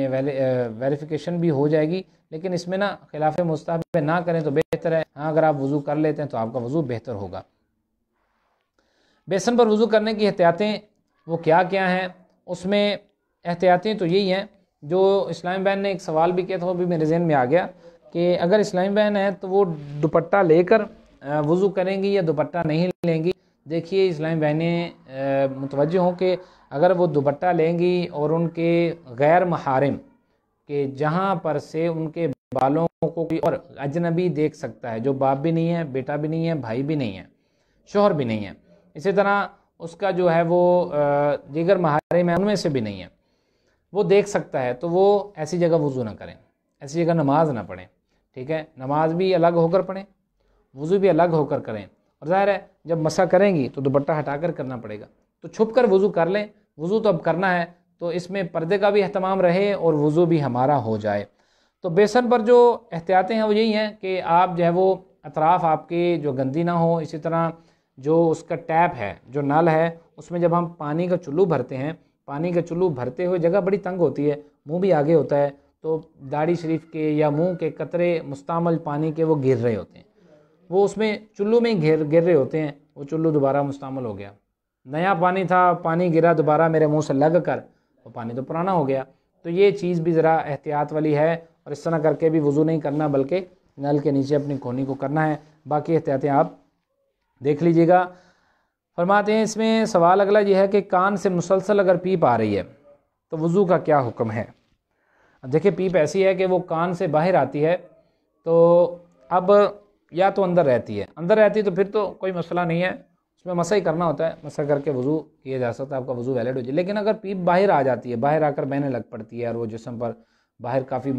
ویریفیکیشن بھی ہو جائے گی، لیکن اس میں نا خلاف مستحب نہ کریں تو بہتر ہے۔ ہاں اگر آپ وضو کر لیتے ہیں تو آپ کا وضو بہتر ہوگا۔ بیسن پر وضو کرنے کی احتیاطیں وہ کیا کیا ہیں؟ اس میں احتیاطیں تو یہی ہیں جو اسلام بہن نے ایک سوال بھی کیا تھا، وہ بھی میرے ذہن میں آ گیا کہ اگر اسلام بہن ہے تو وہ دوپٹہ لے کر وضو کریں گی یا دوپٹہ نہیں لیں گی؟ دیکھیے اسلام بہنیں متوجہ ہوں کہ اگر وہ دوپٹہ لیں گی اور ان کے غیر محارم کہ جہاں پر سے ان کے بالوں کو کوئی اور اجنبی دیکھ سکتا ہے، جو باپ بھی نہیں ہے، بیٹا بھی نہیں ہے، بھائی بھی نہیں ہے، شوہر بھی نہیں ہے، اسی طرح اس کا جو ہے وہ دیگر محارم ہے ان میں سے بھی نہیں ہے، وہ دیکھ سکتا ہے، تو وہ ایسی جگہ وضو نہ کریں، ایسی جگہ نماز نہ پڑھیں، ٹھیک ہے؟ نماز بھی الگ ہو کر پڑھیں، وضو بھی الگ ہو کر کریں، اور ظاہر ہے جب مسح کریں گی تو دوپٹہ ہٹا کر کرنا پڑے گا، تو چھپ کر وضو کر لیں۔ وضو تو اب کرنا ہے تو اس میں پردے کا بھی اہتمام رہے اور وضو بھی ہمارا ہو جائے۔ تو بیسن پر جو احتیاطیں ہیں وہ یہی ہیں کہ آپ جو ہے وہ اطراف آپ کے جو گندی نہ ہو، اسی طرح جو اس کا ٹیپ ہے، جو نل ہے، اس میں جب ہم پانی کا چلو بھرتے ہیں، پانی کا چلو بھرتے ہوئے جگہ بڑی تنگ ہوتی ہے، منہ بھی آگے ہوتا ہے، تو داڑھی شریف کے یا منہ کے قطرے مستعمل پانی کے وہ گر رہے ہوتے ہیں، وہ اس میں چلو میں ہی گر رہے ہوتے ہیں، وہ چلو دوبارہ مستعمل ہو گیا، نیا پانی تھا، پانی گرا دوبارہ میرے منہ سے لگ کر، وہ پانی تو پرانا ہو گیا۔ تو یہ چیز بھی ذرا احتیاط والی ہے، اور اس طرح کر کے بھی وضو نہیں کرنا بلکہ نل کے نیچے اپنی کھونی کو کرنا ہے۔ باقی احتیاطیں آپ دیکھ لیجئے گا۔ فرماتے ہیں اس میں سوال اگلا یہ ہے کہ کان سے مسلسل اگر پیپ آ رہی ہے تو وضو کا کیا حکم ہے؟ دیکھیں پیپ ایسی ہے کہ وہ کان سے باہر آتی ہے، تو اب یا تو اندر رہتی ہے تو پھر تو کوئی مسئلہ نہیں ہے، اس میں مسح ہی کرنا ہوتا ہے، مسح کر کے وضو کیا جا سکتا ہے، آپ کا وضو ویلڈ ہو جائے۔ لیکن اگر پیپ باہر آ جاتی ہے، باہر آ کر بہنے لگ پڑتی ہے اور وہ جسم پر باہر کافی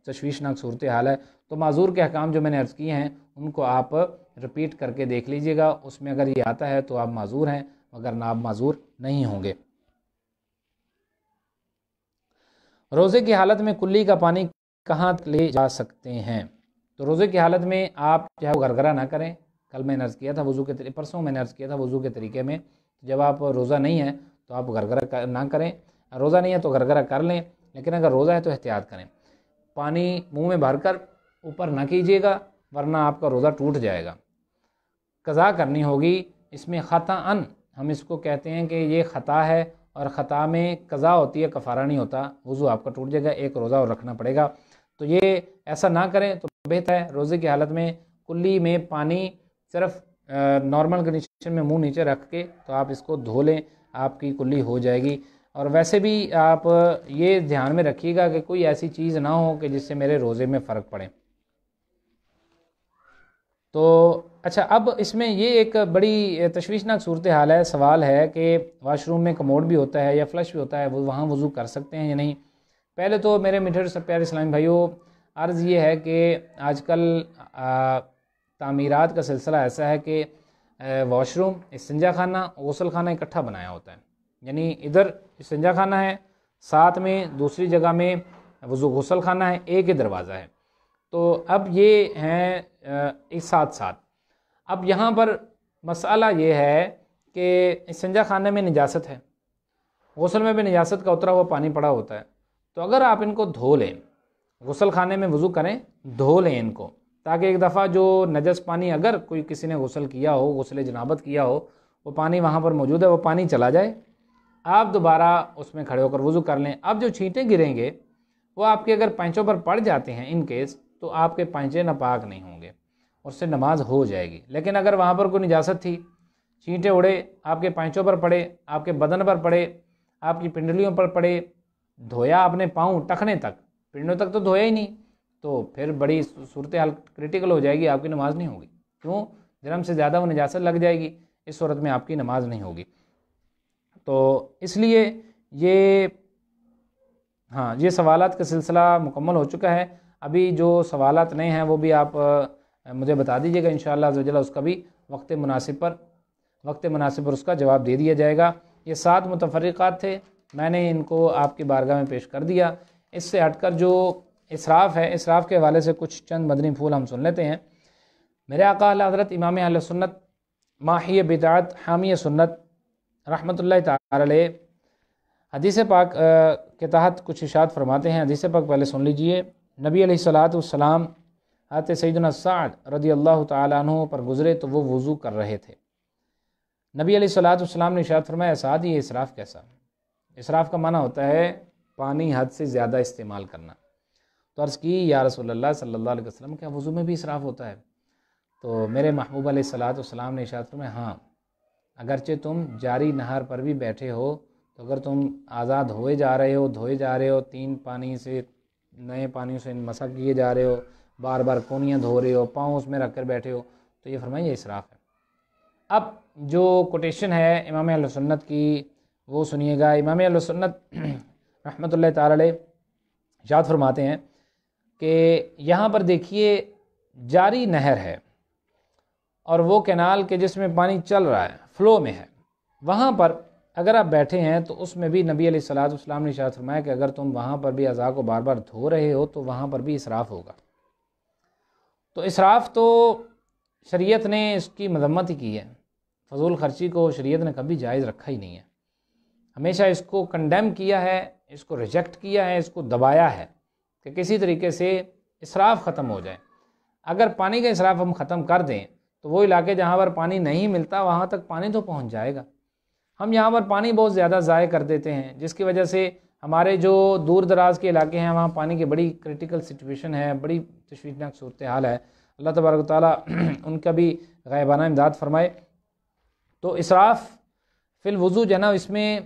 تشویشناک صورتحال ہے، تو معذور کے احکام جو میں نے عرض کیے ہیں ان کو آپ رپیٹ کر کے دیکھ لیجئے گا، اس میں اگر یہ آتا ہے تو آپ معذور ہیں، مگر نہ آپ معذور نہیں ہوں گے۔ روزے کی حالت میں کلی کا پانی کہاں لے جا سکتے ہیں؟ تو روزے کی حالت میں آپ جو ہے وہ گرگرہ نہ کریں۔ کل میں نے عرض کیا تھا پرسوں میں نے عرض کیا تھا وضو کے طریقے میں، جب آپ روزہ نہیں ہے تو آپ گرگرہ نہ کریں، روزہ نہیں ہے تو گرگرہ کر لیں، لیکن اگر روزہ ہے تو احتیاط کریں، پانی منہ میں بھر کر اوپر نہ کیجیے گا ورنہ آپ کا روزہ ٹوٹ جائے گا، قضا کرنی ہوگی۔ اس میں خطأً ہم اس کو کہتے ہیں کہ یہ خطا ہے، اور خطا میں قضا ہوتی ہے، کفارہ نہیں ہوتا، وضو آپ کا ٹوٹ جائے گا، ایک روزہ اور رکھنا پڑے گا۔ تو یہ ایسا نہ کریں تو بہتر ہے۔ روزے کی حالت میں کلی میں پانی صرف نارمل کنڈیشن میں منہ نیچے رکھ کے تو آپ اس کو دھو لیں، آپ کی کلی ہو جائے گی۔ اور ویسے بھی آپ یہ دھیان میں رکھیے گا کہ کوئی ایسی چیز نہ ہو کہ جس سے میرے روزے میں فرق پڑے۔ تو اچھا، اب اس میں یہ ایک بڑی تشویشناک صورتحال ہے، سوال ہے کہ واش روم میں کموڈ بھی ہوتا ہے یا فلش بھی ہوتا ہے، وہ وہاں وضو کر سکتے ہیں یا نہیں؟ پہلے تو میرے میٹھے سب پیارے اسلامی بھائیوں، عرض یہ ہے کہ آج کل تعمیرات کا سلسلہ ایسا ہے کہ واش روم، استنجا خانہ، غسل خانہ اکٹھا بنایا ہوتا ہے، یعنی ادھر استنجا خانہ ہے، ساتھ میں دوسری جگہ میں غسل خانہ ہے، ایک ہی دروازہ ہے، تو اب یہ ہیں ایک ساتھ ساتھ۔ اب یہاں پر مسئلہ یہ ہے کہ استنجا خانے میں نجاست ہے، غسل میں بھی نجاست کا اترا ہوا پانی پڑا ہوتا ہے، تو اگر آپ ان کو دھو لیں، غسل خانے میں وضو کریں، دھو لیں ان کو، تاکہ ایک دفعہ جو نجس پانی اگر کوئی کسی نے غسل کیا ہو، غسل جنابت کیا ہو، وہ پانی وہاں پر موجود ہے، وہ پانی چلا جائے، آپ دوبارہ اس میں کھڑے ہو کر وضو کر لیں۔ اب جو چھینٹیں گریں گے وہ آپ کے اگر پینچوں پر پڑ جاتے ہیں ان کیس، تو آپ کے پینچے ناپاک نہیں ہوں گے، اس سے نماز ہو جائے گی۔ لیکن اگر وہاں پر کوئی نجاست تھی، چھینٹیں اڑے، آپ کے پینچوں پر پڑے، آپ کے بدن پر پڑے، آپ کی پنڈلیوں پر پڑے، دھویا آپ نے پاؤں ٹخنے تک، پنڈوں تک تو دھویا ہی نہیں، تو پھر بڑی صورتحال کریٹیکل ہو جائے گی، آپ کی نماز نہیں ہوگی۔ کیوں؟ جرم سے زیادہ وہ نجاست لگ جائے گی، اس صورت میں آپ کی نماز نہیں ہوگی۔ تو اس لیے یہ سوالات کا سلسلہ مکمل ہو چکا ہے۔ ابھی جو سوالات نئے ہیں وہ بھی آپ مجھے بتا دیجیے گا، انشاءاللہ عز و جل اس کا بھی وقت مناسب پر وقت مناسب پر اس کا جواب دے دیا جائے گا۔ یہ 7 متفرقات تھے، میں نے ان کو آپ کی بارگاہ میں پیش کر دیا۔ اس سے ہٹ کر جو اسراف ہے، اسراف کے حوالے سے کچھ چند مدنی پھول ہم سن لیتے ہیں۔ میرے آقا اعلیٰ حضرت امام اہل سنت ماحی بدعت حامی سنت رحمۃ اللہ تعالی علیہ حدیث پاک کے تحت کچھ ارشاد فرماتے ہیں۔ حدیث پاک پہلے سن لیجئے۔ نبی علیہ الصلوۃ والسلام حضرت سیدنا سعد رضی اللہ تعالیٰ عنہ پر گزرے تو وہ وضو کر رہے تھے۔ نبی علیہ الصلوۃ والسلام نے ارشاد فرمایا، سعد یہ اسراف کیسا؟ اسراف کا معنی ہوتا ہے پانی حد سے زیادہ استعمال کرنا۔ تو عرض کی یا رسول اللہ صلی اللہ علیہ وسلم، کیا وضو میں بھی اسراف ہوتا ہے؟ تو میرے محبوب علیہ الصلوۃ والسلام نے ارشاد فرمایا، ہاں، اگرچہ تم جاری نہر پر بھی بیٹھے ہو تو اگر تم آزاد دھوئے جا رہے ہو 3 پانی سے نئے پانیوں سے مسح کیے جا رہے ہو، بار بار کونیاں دھو رہے ہو، پاؤں اس میں رکھ کر بیٹھے ہو، تو یہ فرمائیں یہ اسراف ہے۔ اب جو کوٹیشن ہے امام اہل سنت کی وہ سنیے گا۔ امام اہل سنت رحمۃ اللہ تعالی علیہ ارشاد فرماتے ہیں کہ یہاں پر دیکھیے جاری نہر ہے اور وہ کینال کے جس میں پانی چل رہا ہے، فلو میں ہے، وہاں پر اگر آپ بیٹھے ہیں تو اس میں بھی نبی علیہ الصلوۃ والسلام نے ارشاد فرمایا کہ اگر تم وہاں پر بھی اعضاء کو بار بار دھو رہے ہو تو وہاں پر بھی اسراف ہوگا۔ تو اسراف تو شریعت نے اس کی مذمت ہی کی ہے، فضول خرچی کو شریعت نے کبھی جائز رکھا ہی نہیں ہے، ہمیشہ اس کو کنڈیم کیا ہے، اس کو ریجیکٹ کیا ہے، اس کو دبایا ہے کہ کسی طریقے سے اسراف ختم ہو جائے۔ اگر پانی کا اسراف ہم ختم کر دیں تو وہ علاقے جہاں پر پانی نہیں ملتا وہاں تک پانی تو پہنچ جائے گا۔ ہم یہاں پر پانی بہت زیادہ ضائع کر دیتے ہیں، جس کی وجہ سے ہمارے جو دور دراز کے علاقے ہیں وہاں پانی کی بڑی کریٹیکل سچویشن ہے، بڑی تشویشناک صورتحال ہے۔ اللہ تبارک و تعالیٰ ان کا بھی غائبانہ امداد فرمائے۔ تو اسراف فی الوضو جو ہے نا، اس میں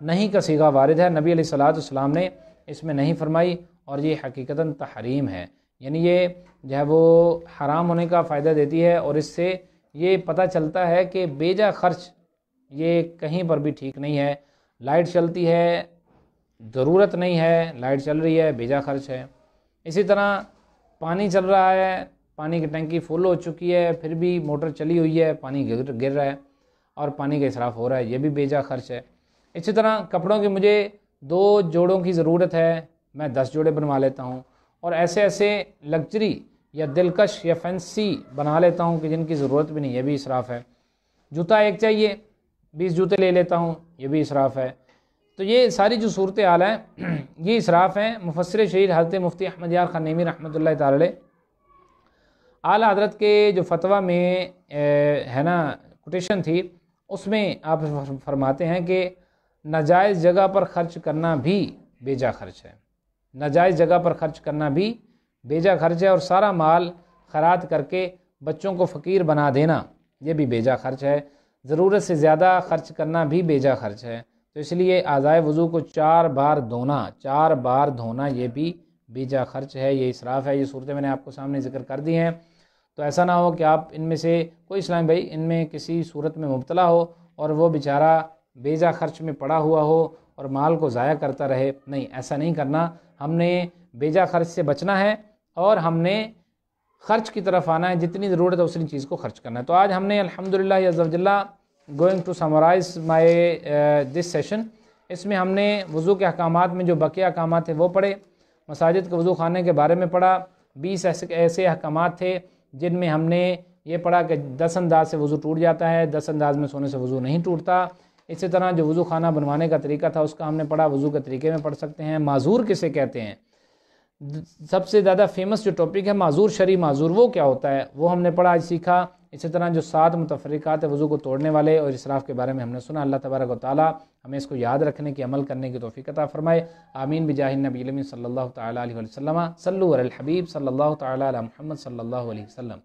نہیں کا صیغہ وارد ہے، نبی علیہ الصلوۃ والسلام نے اس میں نہیں فرمائی، اور یہ حقیقتاً تحریم ہے، یعنی یہ جو ہے وہ حرام ہونے کا فائدہ دیتی ہے، اور اس سے یہ پتہ چلتا ہے کہ بیجا خرچ یہ کہیں پر بھی ٹھیک نہیں ہے۔ لائٹ چلتی ہے، ضرورت نہیں ہے، لائٹ چل رہی ہے، بیجا خرچ ہے۔ اسی طرح پانی چل رہا ہے، پانی کی ٹنکی فل ہو چکی ہے، پھر بھی موٹر چلی ہوئی ہے، پانی گر رہا ہے اور پانی کا اسراف ہو رہا ہے، یہ بھی بیجا خرچ ہے۔ اسی طرح کپڑوں کی مجھے 2 جوڑوں کی ضرورت ہے، میں 10 جوڑے بنوا لیتا ہوں، اور ایسے لگژری یا دلکش یا فینسی بنا لیتا ہوں کہ جن کی ضرورت بھی نہیں، یہ بھی اسراف ہے۔ جوتا ایک چاہیے، 20 جوتے لے لیتا ہوں، یہ بھی اسراف ہے۔ تو یہ ساری جو صورتحال ہیں یہ اسراف ہیں۔ مفسر شہیر حضرت مفتی احمد یار خان نیمی رحمۃ اللہ تعالی علیہ اعلیٰ حضرت کے جو فتویٰ میں ہے نا کوٹیشن تھی، اس میں آپ فرماتے ہیں کہ ناجائز جگہ پر خرچ کرنا بھی بیجا خرچ ہے، ناجائز جگہ پر خرچ کرنا بھی بیجا خرچ ہے، اور سارا مال خیرات کر کے بچوں کو فقیر بنا دینا یہ بھی بیجا خرچ ہے، ضرورت سے زیادہ خرچ کرنا بھی بیجا خرچ ہے۔ تو اس لیے اعضائے وضو کو 4 بار دھونا یہ بھی بیجا خرچ ہے، یہ اسراف ہے۔ یہ صورتیں میں نے آپ کو سامنے ذکر کر دی ہیں، تو ایسا نہ ہو کہ آپ ان میں سے کوئی اسلام بھائی ان میں کسی صورت میں مبتلا ہو اور وہ بیچارہ بیجا خرچ میں پڑا ہوا ہو اور مال کو ضائع کرتا رہے۔ نہیں، ایسا نہیں کرنا، ہم نے بیجا خرچ سے بچنا ہے اور ہم نے خرچ کی طرف آنا ہے، جتنی ضرورت ہے اتنی چیز کو خرچ کرنا ہے۔ تو آج ہم نے الحمدللہ عز وجل going to summarise my this session, اس میں ہم نے وضو کے احکامات میں جو بقیہ احکامات تھے وہ پڑھے، مساجد کے وضو خانے کے بارے میں پڑھا، 20 ایسے احکامات تھے جن میں ہم نے یہ پڑھا کہ 10 انداز سے وضو ٹوٹ جاتا ہے، 10 انداز میں سونے سے وضو نہیں ٹوٹتا۔ اسی طرح جو وضو خانہ بنوانے کا طریقہ تھا اس کا ہم نے پڑھا، وضو کے طریقے میں پڑھ سکتے ہیں۔ معذور کسے کہتے ہیں، سب سے زیادہ فیمس جو ٹاپک ہے معذور، شرعی معذور، وہ کیا ہوتا ہے وہ ہم نے پڑھا، آج سیکھا۔ اسی طرح جو 7 متفرقات وضو کو توڑنے والے اور اسراف کے بارے میں ہم نے سنا۔ اللہ تبارک و تعالی ہمیں اس کو یاد رکھنے کی، عمل کرنے کی توفیق عطا فرمائے، آمین بجاہ النبی الامین صلی اللہ تعالی علیہ وسلم۔ صلوا علی الحبیب صلی اللہ تعالی علی محمد صلی اللہ علیہ وسلم۔